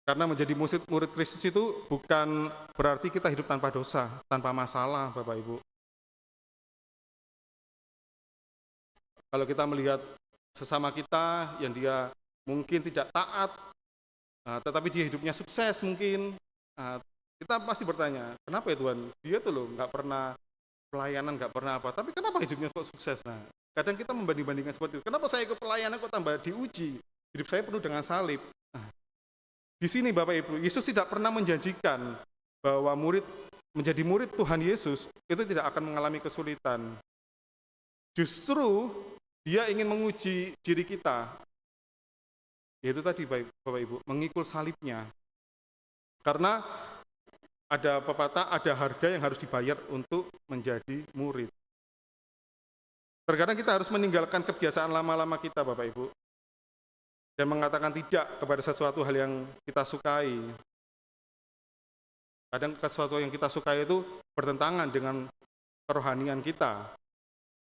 Karena menjadi murid Kristus itu bukan berarti kita hidup tanpa dosa, tanpa masalah, Bapak Ibu. Kalau kita melihat sesama kita yang dia mungkin tidak taat, tetapi dia hidupnya sukses mungkin, kita pasti bertanya, kenapa ya Tuhan? Dia tuh loh nggak pernah pelayanan, nggak pernah apa, tapi kenapa hidupnya kok sukses? Nah, kadang kita membanding-bandingkan seperti itu. Kenapa saya ikut pelayanan kok tambah diuji? Hidup saya penuh dengan salib. Nah, di sini Bapak Ibu, Yesus tidak pernah menjanjikan bahwa menjadi murid Tuhan Yesus itu tidak akan mengalami kesulitan. Justru dia ingin menguji diri kita. Yaitu tadi Bapak Ibu, mengikul salibnya. Karena ada pepatah, ada harga yang harus dibayar untuk menjadi murid. Terkadang kita harus meninggalkan kebiasaan lama-lama kita, Bapak Ibu, dan mengatakan tidak kepada sesuatu hal yang kita sukai. Kadang sesuatu yang kita sukai itu bertentangan dengan kerohanian kita.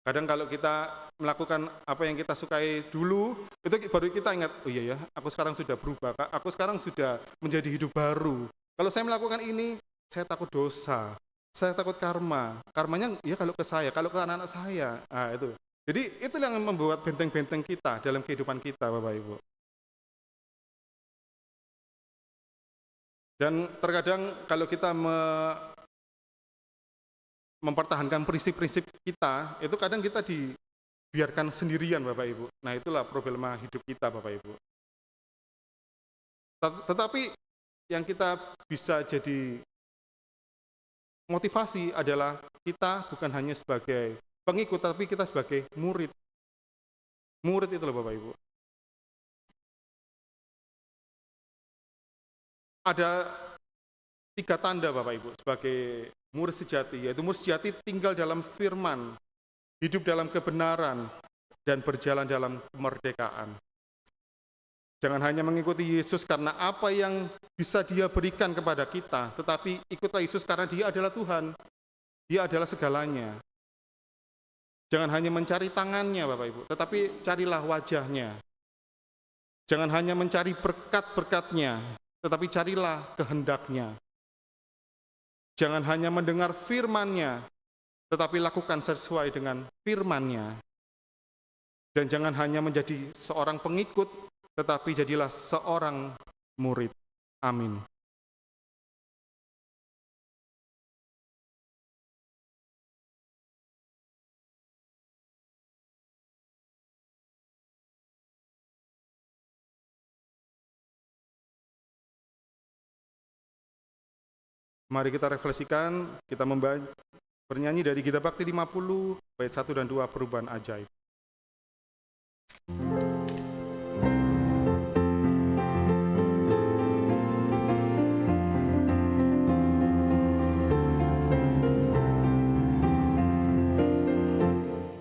Kadang kalau kita melakukan apa yang kita sukai dulu, itu baru kita ingat, oh iya ya, aku sekarang sudah berubah, aku sekarang sudah menjadi hidup baru. Kalau saya melakukan ini, saya takut dosa, saya takut karma. Karmanya ya kalau ke saya, kalau ke anak-anak saya. Nah, itu. Jadi itu yang membuat benteng-benteng kita dalam kehidupan kita, Bapak Ibu. Dan terkadang kalau kita mempertahankan prinsip-prinsip kita, itu kadang kita dibiarkan sendirian, Bapak Ibu. Nah, itulah problema hidup kita, Bapak Ibu. Tetapi yang kita bisa jadi motivasi adalah kita bukan hanya sebagai pengikut, tapi kita sebagai murid. Murid itu loh Bapak Ibu. Ada 3 tanda Bapak Ibu sebagai murid sejati, yaitu murid sejati tinggal dalam firman, hidup dalam kebenaran, dan berjalan dalam kemerdekaan. Jangan hanya mengikuti Yesus karena apa yang bisa Dia berikan kepada kita, tetapi ikutlah Yesus karena Dia adalah Tuhan. Dia adalah segalanya. Jangan hanya mencari tangannya, Bapak Ibu, tetapi carilah wajahnya. Jangan hanya mencari berkat-berkatnya, tetapi carilah kehendaknya. Jangan hanya mendengar firman-Nya, tetapi lakukan sesuai dengan firman-Nya. Dan jangan hanya menjadi seorang pengikut, tetapi jadilah seorang murid. Amin. Mari kita refleksikan, kita bernyanyi dari Gita Bakti 50, bait 1 dan 2, perubahan ajaib.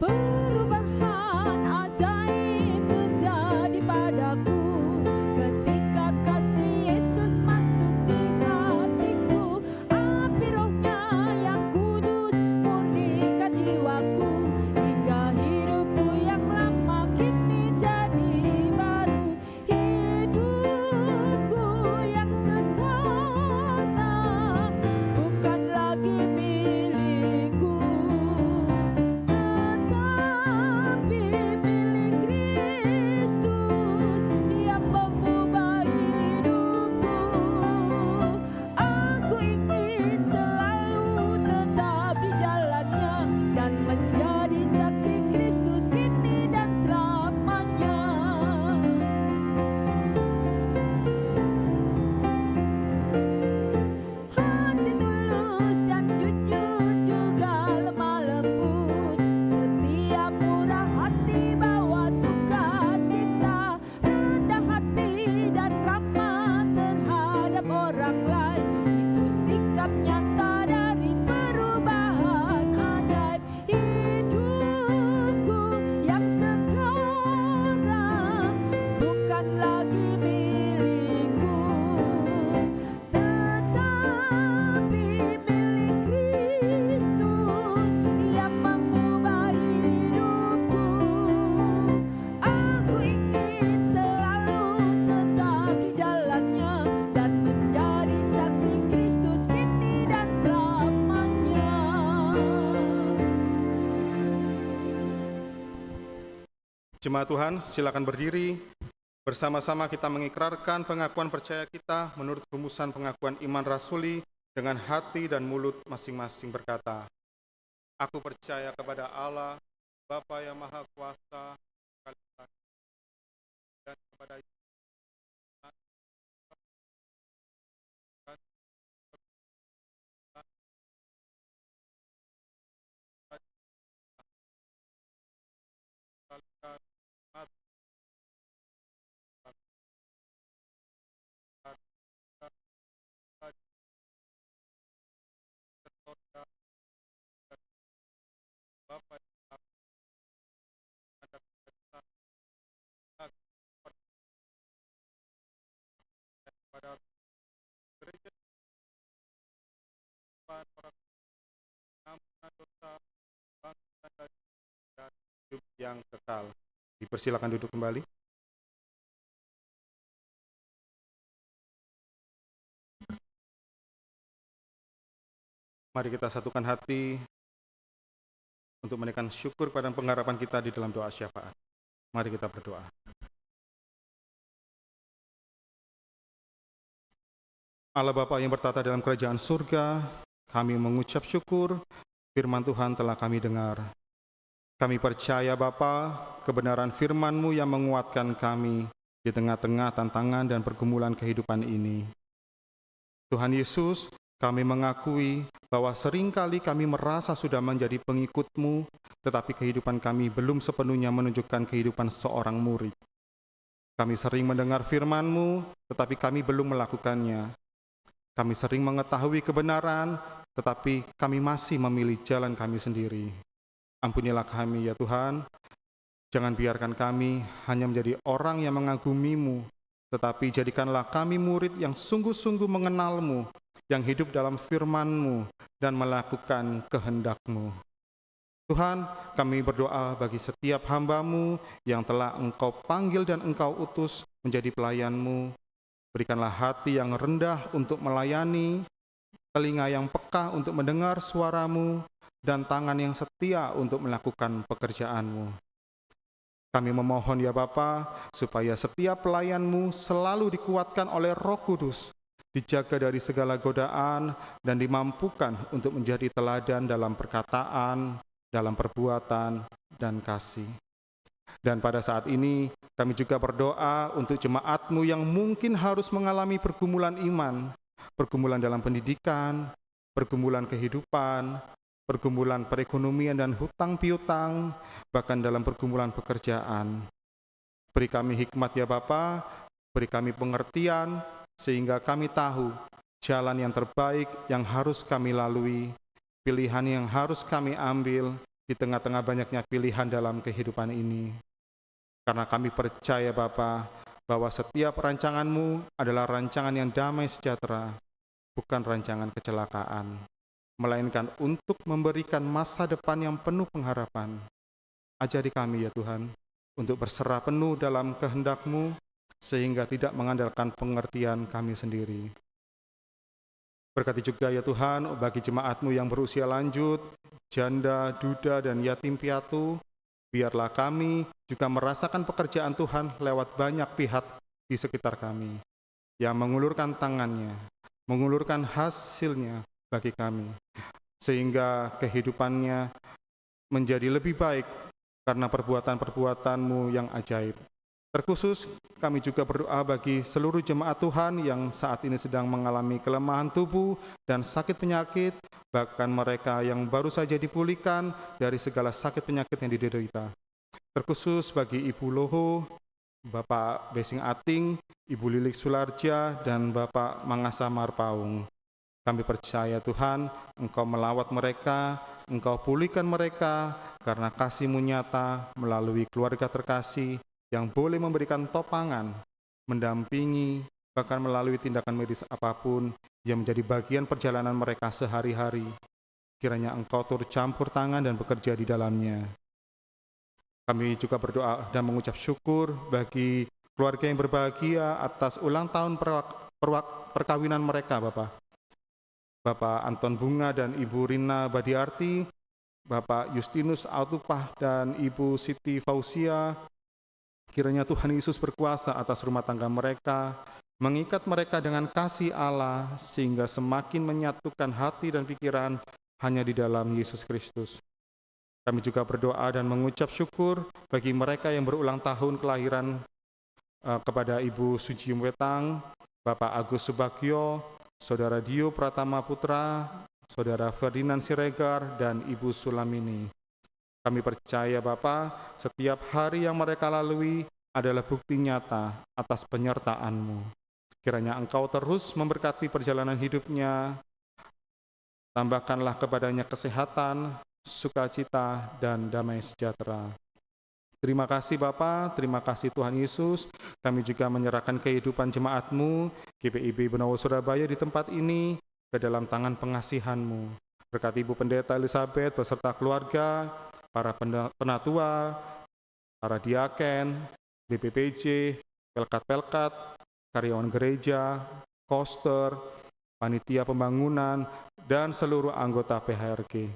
Perubahan ajaib terjadi padaku ketika kasih Yesus masuk di hatiku. Api Roh-Nya yang kudus murnikan jiwaku, hingga hidupku yang lama kini jadi baru. Hidupku yang sekarang bukan lagi milikku, tetapi milik Kristus yang mengubah hidupku. Aku ingin selalu tetap di jalannya dan menjadi saksi Kristus kini dan selamanya. Hati tulus dan jujur juga lemah lembut, setia murah hati bawa sukacita, rendah hati dan ramah terhadap orang lain. Itu sikap nyata dari perubahan ajaib. Hidupku yang sekarang bukan lagi milikku, tetapi milik Kristus yang mengubah hidupku. Aku ingin selalu tetap di jalannya dan menjadi saksi Kristus kini dan selamanya. Jemaat Tuhan, silakan berdiri. Bersama-sama kita mengikrarkan pengakuan percaya kita menurut rumusan pengakuan iman rasuli dengan hati dan mulut masing-masing berkata, aku percaya kepada Allah, Bapa yang Maha Kuasa, dan kepada Bapa pada gereja orang ampunan dosa, bangsa dan hidup yang kekal. Dipersilakan duduk kembali. Mari kita satukan hati untuk menaikkan syukur pada pengharapan kita di dalam doa syafaat. Mari kita berdoa. Allah Bapa yang bertata dalam kerajaan surga, kami mengucap syukur, firman Tuhan telah kami dengar. Kami percaya Bapa, kebenaran firman-Mu yang menguatkan kami di tengah-tengah tantangan dan pergumulan kehidupan ini. Tuhan Yesus, kami mengakui bahwa seringkali kami merasa sudah menjadi pengikut-Mu, tetapi kehidupan kami belum sepenuhnya menunjukkan kehidupan seorang murid. Kami sering mendengar firman-Mu, tetapi kami belum melakukannya. Kami sering mengetahui kebenaran, tetapi kami masih memilih jalan kami sendiri. Ampunilah kami ya Tuhan, jangan biarkan kami hanya menjadi orang yang mengagumi-Mu, tetapi jadikanlah kami murid yang sungguh-sungguh mengenal-Mu, yang hidup dalam firman-Mu dan melakukan kehendak-Mu. Tuhan, kami berdoa bagi setiap hamba-Mu yang telah Engkau panggil dan Engkau utus menjadi pelayan-Mu. Berikanlah hati yang rendah untuk melayani, telinga yang peka untuk mendengar suara-Mu, dan tangan yang setia untuk melakukan pekerjaan-Mu. Kami memohon ya Bapa, supaya setiap pelayan-Mu selalu dikuatkan oleh Roh Kudus, dijaga dari segala godaan, dan dimampukan untuk menjadi teladan dalam perkataan, dalam perbuatan, dan kasih. Dan pada saat ini, kami juga berdoa untuk jemaat-Mu yang mungkin harus mengalami pergumulan iman, pergumulan dalam pendidikan, pergumulan kehidupan, pergumulan perekonomian dan hutang piutang, bahkan dalam pergumulan pekerjaan. Beri kami hikmat ya Bapa, beri kami pengertian, sehingga kami tahu jalan yang terbaik yang harus kami lalui, pilihan yang harus kami ambil di tengah-tengah banyaknya pilihan dalam kehidupan ini. Karena kami percaya Bapa, bahwa setiap rancangan-Mu adalah rancangan yang damai sejahtera, bukan rancangan kecelakaan, melainkan untuk memberikan masa depan yang penuh pengharapan. Ajari kami ya Tuhan, untuk berserah penuh dalam kehendak-Mu, sehingga tidak mengandalkan pengertian kami sendiri. Berkati juga ya Tuhan bagi jemaat-Mu yang berusia lanjut, janda, duda, dan yatim piatu. Biarlah kami juga merasakan pekerjaan Tuhan lewat banyak pihak di sekitar kami, yang mengulurkan tangannya, mengulurkan hasilnya bagi kami, sehingga kehidupannya menjadi lebih baik karena perbuatan-perbuatan-Mu yang ajaib. Terkhusus kami juga berdoa bagi seluruh jemaat Tuhan yang saat ini sedang mengalami kelemahan tubuh dan sakit penyakit, bahkan mereka yang baru saja dipulihkan dari segala sakit penyakit yang diderita. Terkhusus bagi Ibu Loho, Bapak Besing Ating, Ibu Lilik Sularja, dan Bapak Mangasa Marpaung. Kami percaya Tuhan, Engkau melawat mereka, Engkau pulihkan mereka, karena kasih-Mu nyata melalui keluarga terkasih, yang boleh memberikan topangan, mendampingi, bahkan melalui tindakan medis apapun yang menjadi bagian perjalanan mereka sehari-hari. Kiranya Engkau turut campur tangan dan bekerja di dalamnya. Kami juga berdoa dan mengucap syukur bagi keluarga yang berbahagia atas ulang tahun perkawinan mereka, Bapak Anton Bunga dan Ibu Rina Badiarti, Bapak Justinus Autupah dan Ibu Siti Fausia. Kiranya Tuhan Yesus berkuasa atas rumah tangga mereka, mengikat mereka dengan kasih Allah, sehingga semakin menyatukan hati dan pikiran hanya di dalam Yesus Kristus. Kami juga berdoa dan mengucap syukur bagi mereka yang berulang tahun kelahiran, kepada Ibu Sujium Wetang, Bapak Agus Subagio, Saudara Dio Pratama Putra, Saudara Ferdinand Siregar, dan Ibu Sulamini. Kami percaya Bapa, setiap hari yang mereka lalui adalah bukti nyata atas penyertaan-Mu. Kiranya Engkau terus memberkati perjalanan hidupnya, tambahkanlah kepadanya kesehatan, sukacita, dan damai sejahtera. Terima kasih Bapa, terima kasih Tuhan Yesus. Kami juga menyerahkan kehidupan jemaat-Mu, GPIB Benowo Surabaya di tempat ini, ke dalam tangan pengasihan-Mu. Berkati Ibu Pendeta Elizabeth beserta keluarga, para penatua, para diaken, BPPJ, pelkat-pelkat, karyawan gereja, koster, panitia pembangunan, dan seluruh anggota PHRG.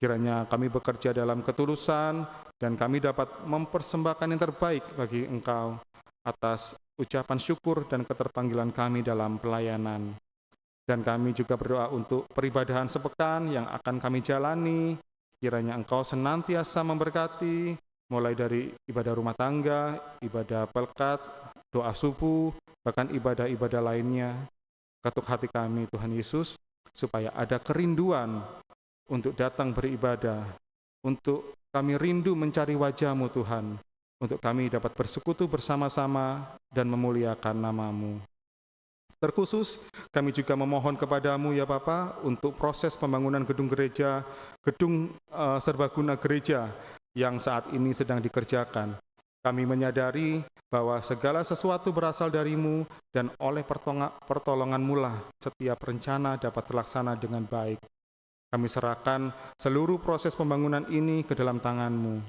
Kiranya kami bekerja dalam ketulusan, dan kami dapat mempersembahkan yang terbaik bagi Engkau atas ucapan syukur dan keterpanggilan kami dalam pelayanan. Dan kami juga berdoa untuk peribadahan sepekan yang akan kami jalani. Kiranya Engkau senantiasa memberkati, mulai dari ibadah rumah tangga, ibadah pelkat, doa subuh, bahkan ibadah-ibadah lainnya. Ketuk hati kami Tuhan Yesus, supaya ada kerinduan untuk datang beribadah, untuk kami rindu mencari wajah-Mu Tuhan, untuk kami dapat bersekutu bersama-sama dan memuliakan nama-Mu. Terkhusus, kami juga memohon kepada-Mu ya Bapa, untuk proses pembangunan gedung gereja, gedung serbaguna gereja yang saat ini sedang dikerjakan. Kami menyadari bahwa segala sesuatu berasal dari-Mu dan oleh pertolongan-Mu lah setiap rencana dapat terlaksana dengan baik. Kami serahkan seluruh proses pembangunan ini ke dalam tangan-Mu.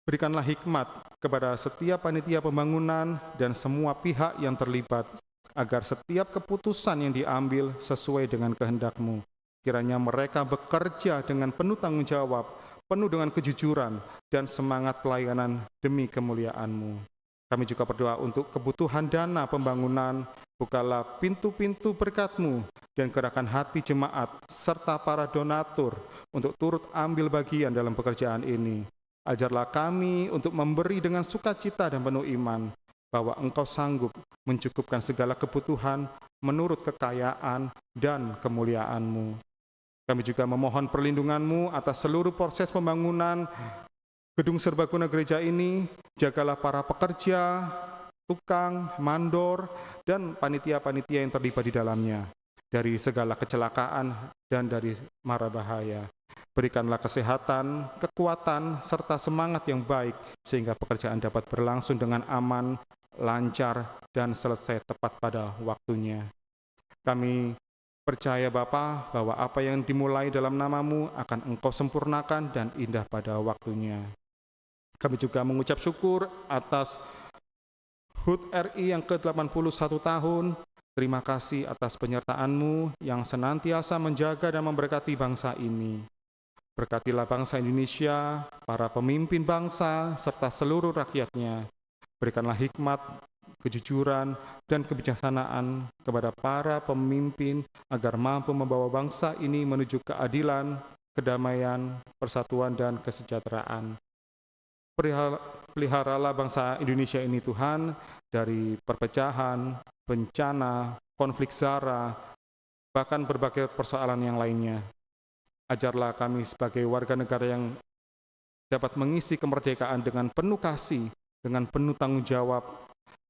Berikanlah hikmat kepada setiap panitia pembangunan dan semua pihak yang terlibat, agar setiap keputusan yang diambil sesuai dengan kehendak-Mu. Kiranya mereka bekerja dengan penuh tanggung jawab, penuh dengan kejujuran, dan semangat pelayanan demi kemuliaan-Mu. Kami juga berdoa untuk kebutuhan dana pembangunan, bukalah pintu-pintu berkat-Mu, dan gerakkan hati jemaat, serta para donatur untuk turut ambil bagian dalam pekerjaan ini. Ajarlah kami untuk memberi dengan sukacita dan penuh iman, bahwa Engkau sanggup mencukupkan segala kebutuhan menurut kekayaan dan kemuliaan-Mu. Kami juga memohon perlindungan-Mu atas seluruh proses pembangunan gedung serbaguna gereja ini. Jagalah para pekerja, tukang, mandor, dan panitia-panitia yang terlibat di dalamnya dari segala kecelakaan dan dari mara bahaya. Berikanlah kesehatan, kekuatan, serta semangat yang baik sehingga pekerjaan dapat berlangsung dengan aman, lancar, dan selesai tepat pada waktunya. Kami percaya Bapa bahwa apa yang dimulai dalam nama-Mu akan Engkau sempurnakan dan indah pada waktunya. Kami juga mengucap syukur atas HUT RI yang ke-81 tahun. Terima kasih atas penyertaan-Mu yang senantiasa menjaga dan memberkati bangsa ini. Berkatilah bangsa Indonesia, para pemimpin bangsa, serta seluruh rakyatnya. Berikanlah hikmat, kejujuran, dan kebijaksanaan kepada para pemimpin agar mampu membawa bangsa ini menuju keadilan, kedamaian, persatuan, dan kesejahteraan. Peliharalah bangsa Indonesia ini Tuhan dari perpecahan, bencana, konflik SARA, bahkan berbagai persoalan yang lainnya. Ajarlah kami sebagai warga negara yang dapat mengisi kemerdekaan dengan penuh kasih, dengan penuh tanggung jawab,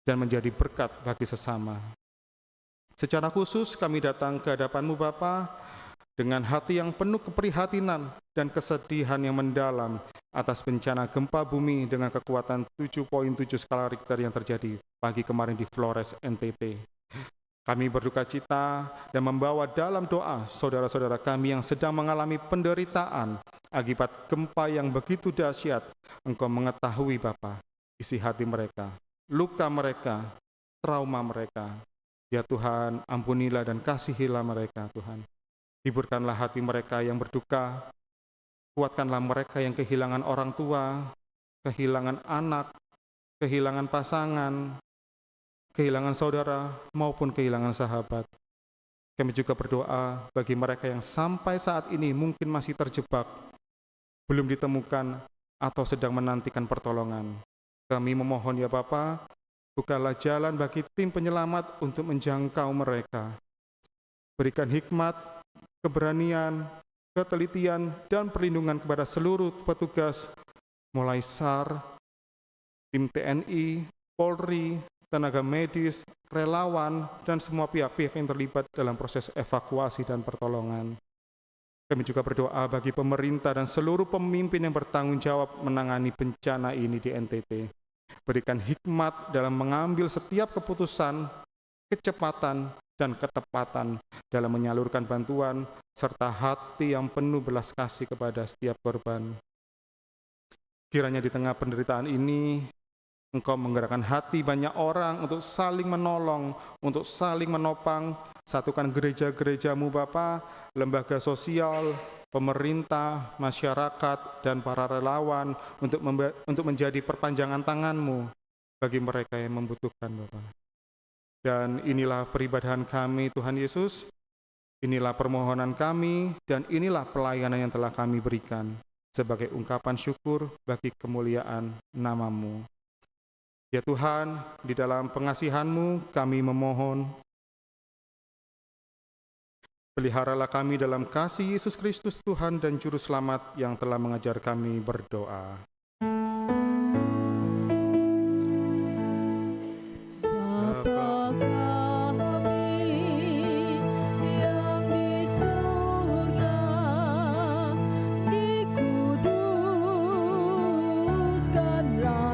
dan menjadi berkat bagi sesama. Secara khusus kami datang ke hadapan-Mu Bapa dengan hati yang penuh keprihatinan dan kesedihan yang mendalam atas bencana gempa bumi dengan kekuatan 7.7 skala Richter yang terjadi pagi kemarin di Flores, NTT. Kami berduka cita dan membawa dalam doa saudara-saudara kami yang sedang mengalami penderitaan akibat gempa yang begitu dahsyat. Engkau mengetahui Bapa isi hati mereka, luka mereka, trauma mereka. Ya Tuhan, ampunilah dan kasihilah mereka Tuhan. Hiburkanlah hati mereka yang berduka, kuatkanlah mereka yang kehilangan orang tua, kehilangan anak, kehilangan pasangan, kehilangan saudara, maupun kehilangan sahabat. Kami juga berdoa bagi mereka yang sampai saat ini mungkin masih terjebak, belum ditemukan, atau sedang menantikan pertolongan. Kami memohon ya Bapa, bukalah jalan bagi tim penyelamat untuk menjangkau mereka. Berikan hikmat, keberanian, ketelitian, dan perlindungan kepada seluruh petugas, mulai SAR, tim TNI, Polri, tenaga medis, relawan, dan semua pihak-pihak yang terlibat dalam proses evakuasi dan pertolongan. Kami juga berdoa bagi pemerintah dan seluruh pemimpin yang bertanggung jawab menangani bencana ini di NTT. Berikan hikmat dalam mengambil setiap keputusan, kecepatan, dan ketepatan dalam menyalurkan bantuan, serta hati yang penuh belas kasih kepada setiap korban. Kiranya di tengah penderitaan ini, Engkau menggerakkan hati banyak orang untuk saling menolong, untuk saling menopang. Satukan gereja-gereja-Mu Bapa, lembaga sosial, pemerintah, masyarakat, dan para relawan untuk menjadi perpanjangan tangan-Mu bagi mereka yang membutuhkan Bapa. Dan inilah peribadahan kami Tuhan Yesus, inilah permohonan kami, dan inilah pelayanan yang telah kami berikan sebagai ungkapan syukur bagi kemuliaan nama-Mu. Ya Tuhan, di dalam pengasihan-Mu kami memohon, peliharalah kami dalam kasih Yesus Kristus Tuhan dan Juru Selamat yang telah mengajar kami berdoa. Bapa kami yang di surga, dikuduskanlah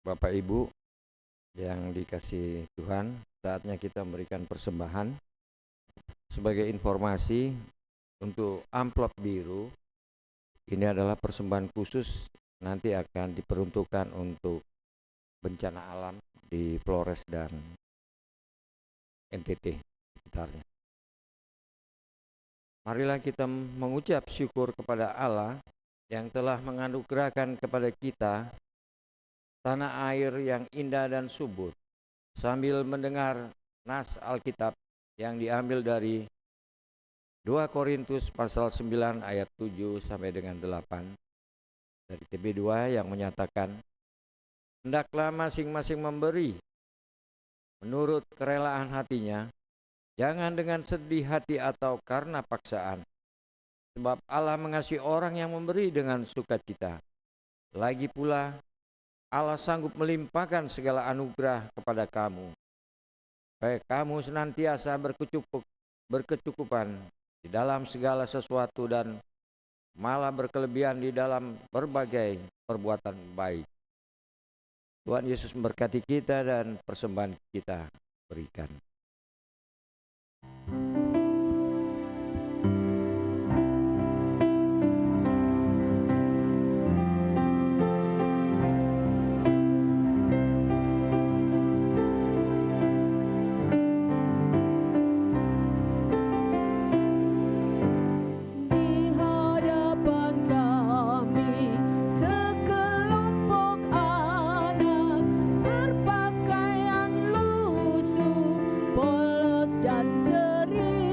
Bapak Ibu yang dikasihi Tuhan, saatnya kita memberikan persembahan. Sebagai informasi, untuk amplop biru ini adalah persembahan khusus, nanti akan diperuntukkan untuk bencana alam di Flores dan NTT sekitarnya. Marilah kita mengucap syukur kepada Allah yang telah menganugerahkan kepada kita tanah air yang indah dan subur, sambil mendengar nas Alkitab yang diambil dari 2 Korintus pasal 9 ayat 7 sampai dengan 8 dari TB2 yang menyatakan, hendaklah masing-masing memberi menurut kerelaan hatinya, jangan dengan sedih hati atau karena paksaan, sebab Allah mengasihi orang yang memberi dengan sukacita. Lagi pula Allah sanggup melimpahkan segala anugerah kepada kamu, supaya kamu senantiasa berkecukupan di dalam segala sesuatu dan malah berkelebihan di dalam berbagai perbuatan baik. Tuhan Yesus memberkati kita dan persembahan kita berikan. Di hadapan kami sekelompok anak berpakaian lusuh, polos dan ceria.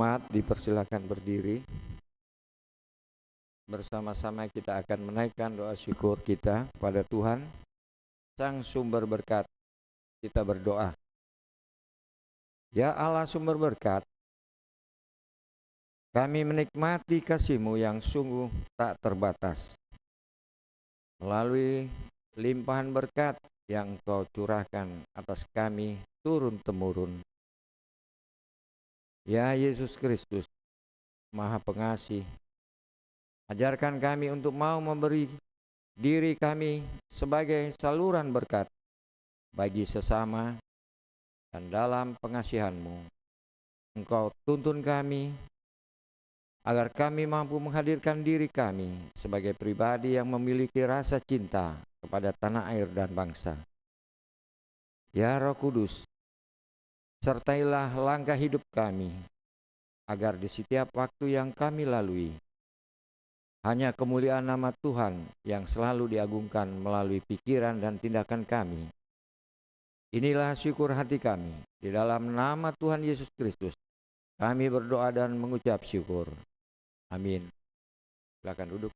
Jemaat dipersilakan berdiri. Bersama-sama kita akan menaikkan doa syukur kita kepada Tuhan, Sang Sumber Berkat. Kita berdoa. Ya Allah sumber berkat, kami menikmati kasih-Mu yang sungguh tak terbatas. Melalui limpahan berkat yang Engkau curahkan atas kami turun-temurun. Ya Yesus Kristus, Maha Pengasih, ajarkan kami untuk mau memberi diri kami sebagai saluran berkat bagi sesama, dan dalam pengasihan-Mu, Engkau tuntun kami agar kami mampu menghadirkan diri kami sebagai pribadi yang memiliki rasa cinta kepada tanah air dan bangsa. Ya Roh Kudus, sertailah langkah hidup kami, agar di setiap waktu yang kami lalui, hanya kemuliaan nama Tuhan yang selalu diagungkan melalui pikiran dan tindakan kami. Inilah syukur hati kami. Di dalam nama Tuhan Yesus Kristus, kami berdoa dan mengucap syukur. Amin. Silakan duduk.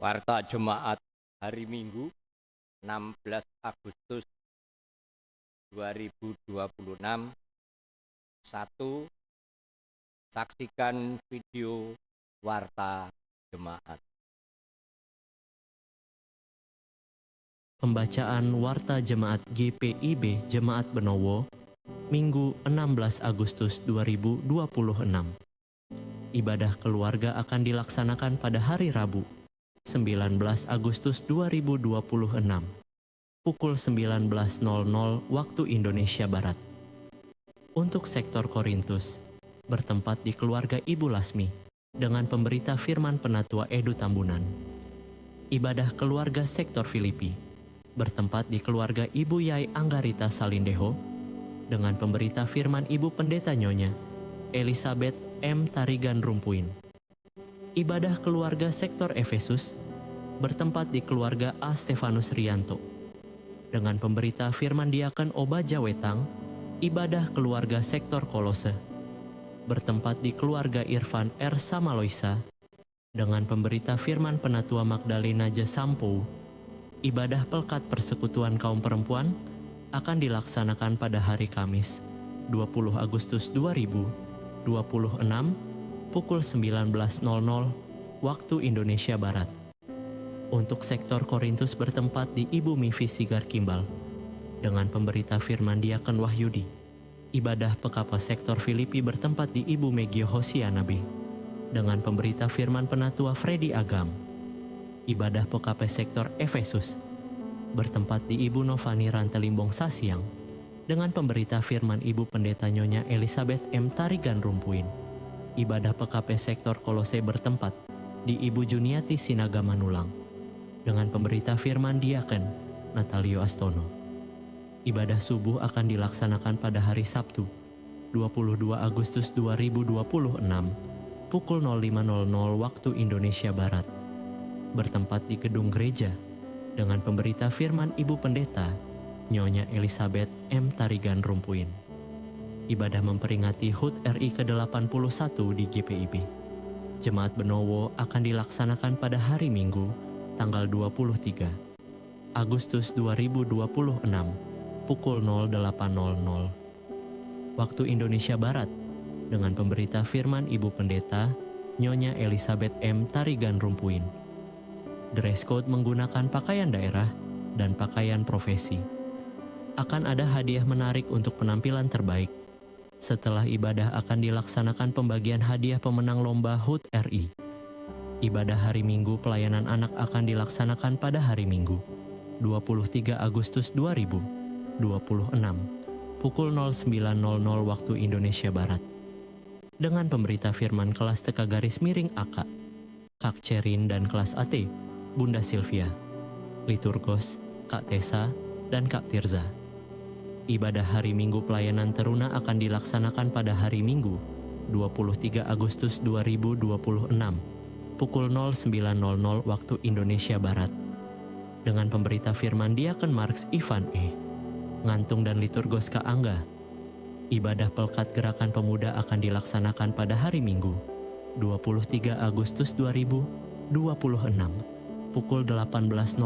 Warta Jemaat hari Minggu 16 Agustus 2026. 1. Saksikan video Warta Jemaat. Pembacaan Warta Jemaat GPIB Jemaat Benowo, Minggu 16 Agustus 2026. Ibadah keluarga akan dilaksanakan pada hari Rabu, 19 Agustus 2026, pukul 19.00 waktu Indonesia Barat. Untuk sektor Korintus, bertempat di keluarga Ibu Lasmi, dengan pemberita firman Penatua Edu Tambunan. Ibadah keluarga sektor Filipi, bertempat di keluarga Ibu Yai Anggarita Salindeho, dengan pemberita firman Ibu Pendeta Nyonya Elizabeth M. Tarigan Rumpuin. Ibadah keluarga sektor Efesus, bertempat di keluarga A. Stefanus Rianto, dengan pemberita firman Diaken Obaja Wetang. Ibadah keluarga sektor Kolose, bertempat di keluarga Irfan R. Samaloisa, dengan pemberita firman Penatua Magdalena Jasampo. Ibadah pelkat persekutuan kaum perempuan akan dilaksanakan pada hari Kamis, 20 Agustus 2026, pukul 19.00 waktu Indonesia Barat. Untuk sektor Korintus bertempat di Ibu Mivi Sigar Kimbal, dengan pemberita firman Diaken Wahyudi. Ibadah PKP sektor Filipi bertempat di Ibu Megio Hosiana B, dengan pemberita firman Penatua Freddy Agam. Ibadah PKP sektor Efesus bertempat di Ibu Novani Rantelimbong Sasiang, dengan pemberita firman Ibu Pendeta Nyonya Elizabeth M. Tarigan Rumpuin. Ibadah PKP sektor Kolose bertempat di Ibu Juniati Sinaga Manulang, dengan pemberita firman Diaken Natalio Astono. Ibadah subuh akan dilaksanakan pada hari Sabtu, 22 Agustus 2026, pukul 05.00 waktu Indonesia Barat, bertempat di gedung gereja, dengan pemberita firman Ibu Pendeta Nyonya Elizabeth M. Tarigan Rumpuin. Ibadah memperingati HUT RI ke-81 di GPIB Jemaat Benowo akan dilaksanakan pada hari Minggu, tanggal 23 Agustus 2026, pukul 08.00 waktu Indonesia Barat, dengan pemberita firman Ibu Pendeta Nyonya Elizabeth M. Tarigan Rumpuin. Dress code menggunakan pakaian daerah dan pakaian profesi. Akan ada hadiah menarik untuk penampilan terbaik. Setelah ibadah akan dilaksanakan pembagian hadiah pemenang lomba HUT RI. Ibadah hari Minggu pelayanan anak akan dilaksanakan pada hari Minggu, 23 Agustus 2026, pukul 09.00 waktu Indonesia Barat. dengan pemberita firman kelas TK_AK, Kak Cerin dan kelas AT, Bunda Sylvia, liturgos, Kak Tessa, dan Kak Tirza. Ibadah hari Minggu pelayanan teruna akan dilaksanakan pada hari Minggu, 23 Agustus 2026, pukul 09.00 waktu Indonesia Barat, dengan pemberita firman Diakon Marks Ivan E. Ngantung dan liturgos Kak Angga. Ibadah Pelkat Gerakan Pemuda akan dilaksanakan pada hari Minggu, 23 Agustus 2026, pukul 18.00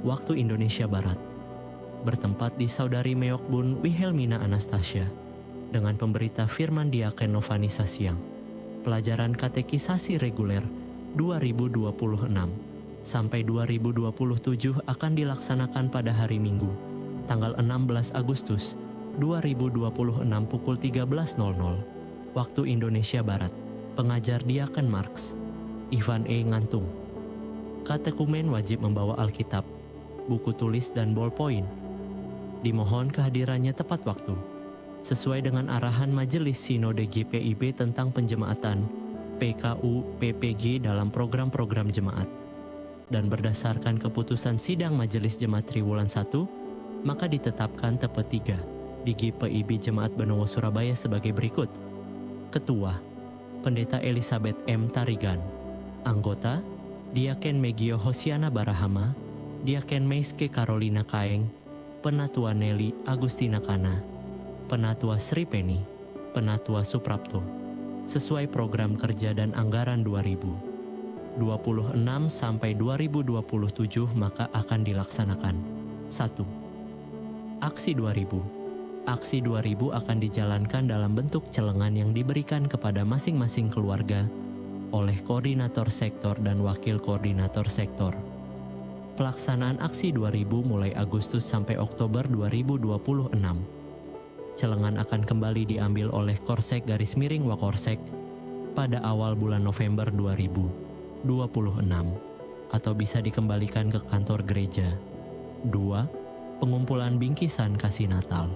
waktu Indonesia Barat, bertempat di Saudari Meokbun Wilhelmina Anastasia, dengan pemberita firman Diaken Novani Sasiang. Pelajaran katekisasi reguler 2026 sampai 2027 akan dilaksanakan pada hari Minggu, tanggal 16 Agustus 2026 pukul 13.00 waktu Indonesia Barat. Pengajar Diaken Marks Ivan E. Ngantung. Katekumen wajib membawa Alkitab, buku tulis dan ballpoint. Dimohon kehadirannya tepat waktu, sesuai dengan arahan Majelis Sinode GPIB tentang penjemaatan PKU PPG dalam program-program jemaat. Dan berdasarkan keputusan Sidang Majelis Jemaat Triwulan 1, maka ditetapkan TP 3 di GPIB Jemaat Benowo Surabaya sebagai berikut. Ketua, Pendeta Elizabeth M. Tarigan. Anggota, Diaken Megio Hosiana Barahama, Diaken Meiske Carolina Kaeng, Penatua Nelly Agustina Kana, Penatua Sri Penny, Penatua Suprapto, sesuai program kerja dan anggaran 2026 sampai 2027 maka akan dilaksanakan. 1. Aksi 2000. Aksi 2000 akan dijalankan dalam bentuk celengan yang diberikan kepada masing-masing keluarga oleh koordinator sektor dan wakil koordinator sektor. Pelaksanaan aksi 2000 mulai Agustus sampai Oktober 2026. Celengan akan kembali diambil oleh Korsek_Wakorsek pada awal bulan November 2026 atau bisa dikembalikan ke kantor gereja. 2. Pengumpulan bingkisan kasih Natal.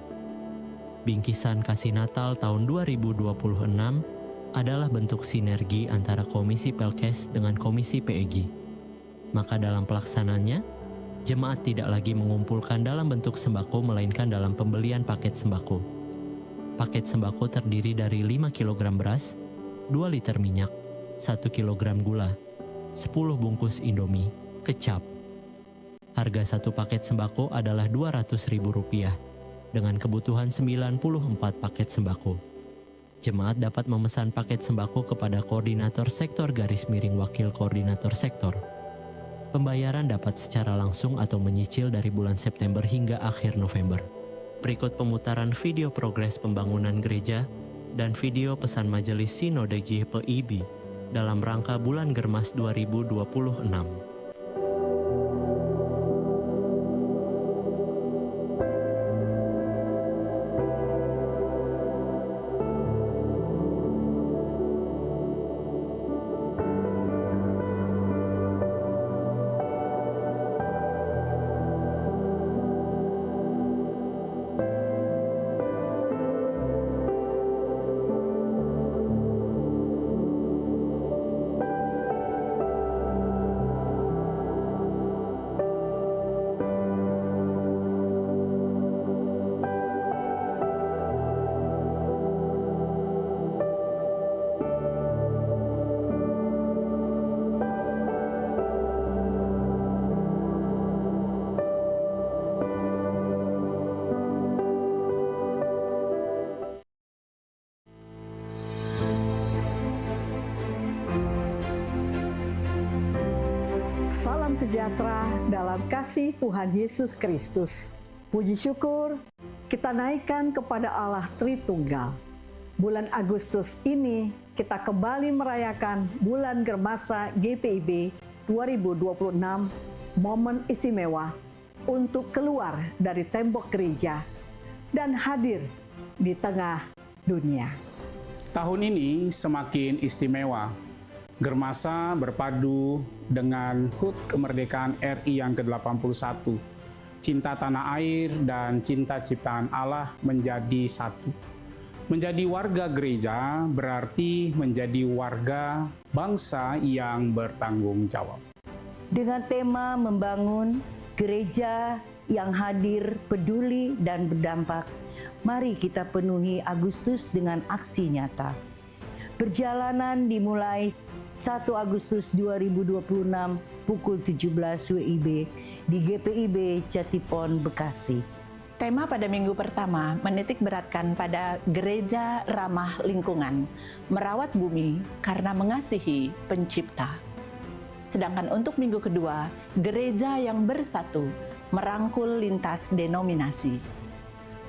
Bingkisan kasih Natal tahun 2026 adalah bentuk sinergi antara Komisi Pelkes dengan Komisi PEG. Maka dalam pelaksananya, jemaat tidak lagi mengumpulkan dalam bentuk sembako melainkan dalam pembelian paket sembako. Paket sembako terdiri dari 5 kg beras, 2 liter minyak, 1 kg gula, 10 bungkus Indomie, kecap. Harga satu paket sembako adalah Rp200.000 dengan kebutuhan 94 paket sembako. Jemaat dapat memesan paket sembako kepada koordinator sektor _wakil koordinator sektor. Pembayaran dapat secara langsung atau menyicil dari bulan September hingga akhir November. Berikut pemutaran video progres pembangunan gereja dan video pesan Majelis Sinode GPIB dalam rangka Bulan Germas 2026. Salam sejahtera dalam kasih Tuhan Yesus Kristus. Puji syukur kita naikkan kepada Allah Tritunggal. Bulan Agustus ini kita kembali merayakan bulan Germasa GPIB 2026, momen istimewa untuk keluar dari tembok gereja dan hadir di tengah dunia. Tahun ini semakin istimewa. Germasa berpadu dengan HUT kemerdekaan RI yang ke-81. Cinta tanah air dan cinta ciptaan Allah menjadi satu. Menjadi warga gereja berarti menjadi warga bangsa yang bertanggung jawab. Dengan tema membangun gereja yang hadir, peduli, dan berdampak, mari kita penuhi Agustus dengan aksi nyata. Perjalanan dimulai 1 Agustus 2026 pukul 17 WIB di GPIB Jatipon, Bekasi. Tema pada minggu pertama menitik beratkan pada gereja ramah lingkungan, merawat bumi karena mengasihi pencipta. Sedangkan untuk minggu kedua, gereja yang bersatu, merangkul lintas denominasi.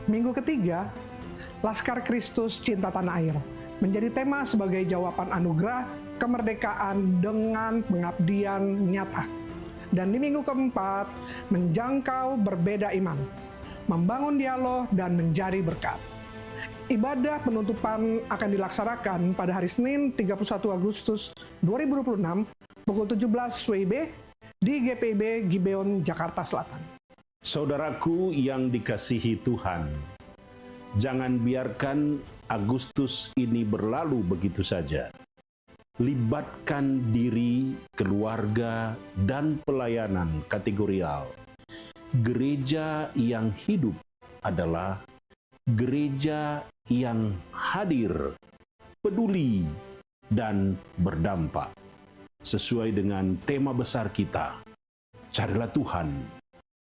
Minggu ketiga, Laskar Kristus Cinta Tanah Air, menjadi tema sebagai jawaban anugerah kemerdekaan dengan pengabdian nyata. Dan di minggu keempat, menjangkau berbeda iman, membangun dialog dan menjadi berkat. Ibadah penutupan akan dilaksanakan pada hari Senin 31 Agustus 2026 pukul 17 WIB di GPIB Gibeon, Jakarta Selatan. Saudaraku yang dikasihi Tuhan, jangan biarkan Agustus ini berlalu begitu saja. Libatkan diri, keluarga, dan pelayanan kategorial. Gereja yang hidup adalah gereja yang hadir, peduli, dan berdampak. Sesuai dengan tema besar kita, carilah Tuhan,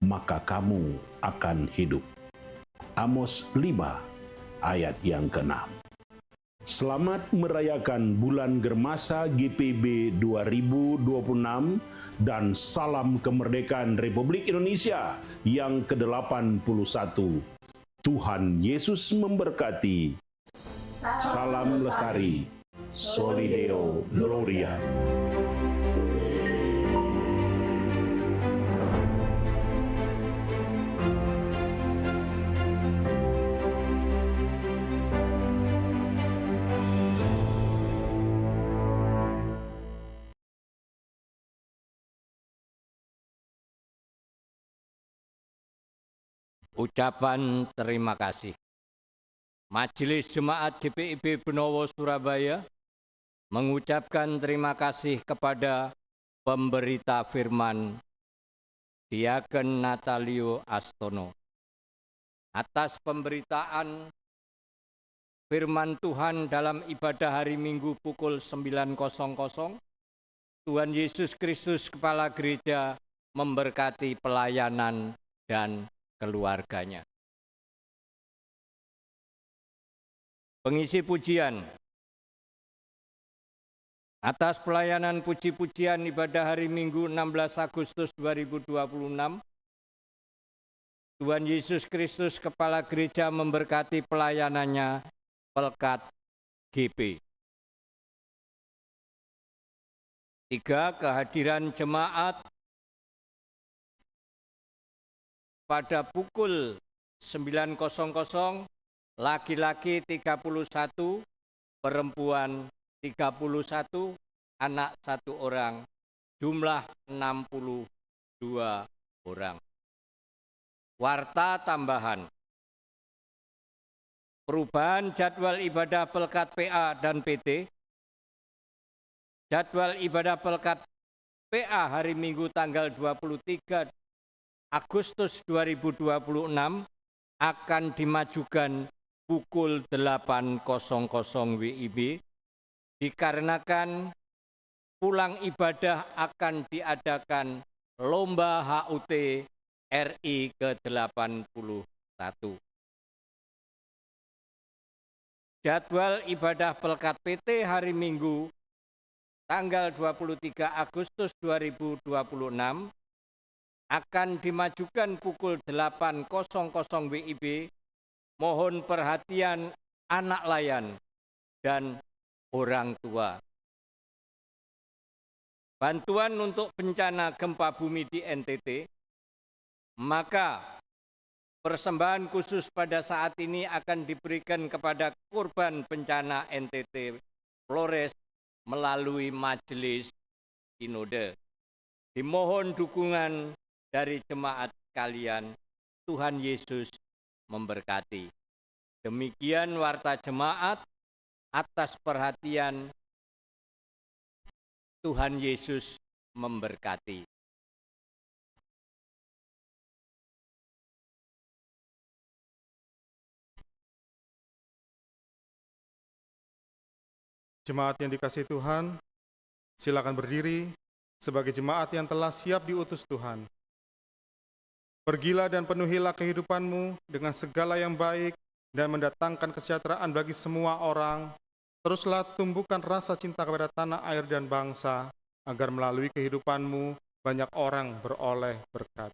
maka kamu akan hidup. Amos 5 ayat yang ke-6. Selamat merayakan bulan Germasa GPIB 2026 dan salam kemerdekaan Republik Indonesia yang ke-81. Tuhan Yesus memberkati. Salam lestari. Soli Deo Gloria. Ucapan terima kasih. Majelis Jemaat GPIB Benowo Surabaya mengucapkan terima kasih kepada pemberita firman Diaken Natalio Astono atas pemberitaan firman Tuhan dalam ibadah hari Minggu pukul 9.00. Tuhan Yesus Kristus Kepala Gereja memberkati pelayanan dan keluarganya. Pengisi pujian. Atas pelayanan puji-pujian ibadah hari Minggu 16 Agustus 2026, Tuhan Yesus Kristus Kepala Gereja memberkati pelayanannya Pelkat GP. 3. Kehadiran jemaat pada pukul 9.00, laki-laki 31, perempuan 31, anak 1 orang, jumlah 62 orang. Warta tambahan. Perubahan jadwal ibadah Pelkat PA dan PT. Jadwal ibadah Pelkat PA hari Minggu tanggal 23 Agustus 2026 akan dimajukan pukul 8.00 WIB dikarenakan pulang ibadah akan diadakan Lomba HUT RI ke-81. Jadwal ibadah Pelkat PT hari Minggu tanggal 23 Agustus 2026 akan dimajukan pukul 8.00 WIB. Mohon perhatian anak layan dan orang tua. Bantuan untuk bencana gempa bumi di NTT, maka persembahan khusus pada saat ini akan diberikan kepada korban bencana NTT Flores melalui Majelis Sinode. Dimohon dukungan dari jemaat sekalian. Tuhan Yesus memberkati. Demikian warta jemaat atas perhatian. Tuhan Yesus memberkati. Jemaat yang dikasihi Tuhan, silakan berdiri sebagai jemaat yang telah siap diutus Tuhan. Pergilah dan penuhilah kehidupanmu dengan segala yang baik dan mendatangkan kesejahteraan bagi semua orang. Teruslah tumbuhkan rasa cinta kepada tanah air dan bangsa, agar melalui kehidupanmu banyak orang beroleh berkat.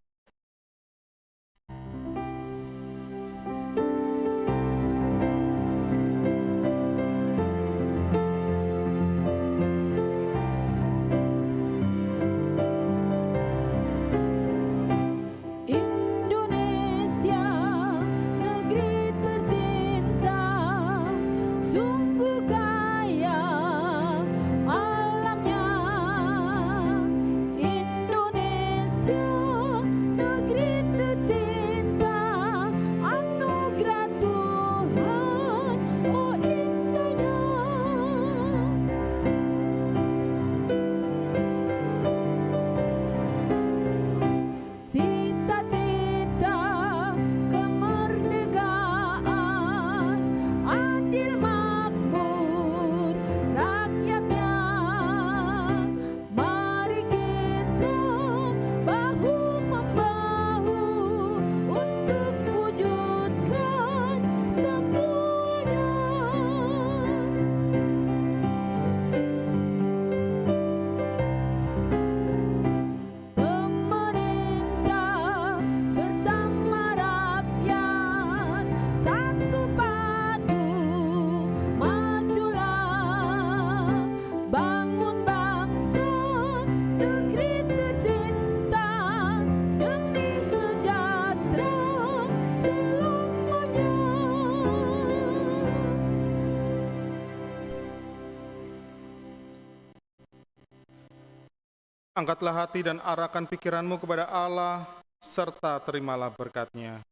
Angkatlah hati dan arahkan pikiranmu kepada Allah, serta terimalah berkat-Nya.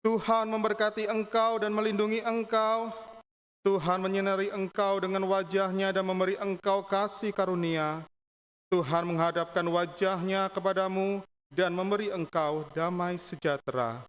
Tuhan memberkati engkau dan melindungi engkau. Tuhan menyinari engkau dengan wajah-Nya dan memberi engkau kasih karunia. Tuhan menghadapkan wajah-Nya kepadamu dan memberi engkau damai sejahtera.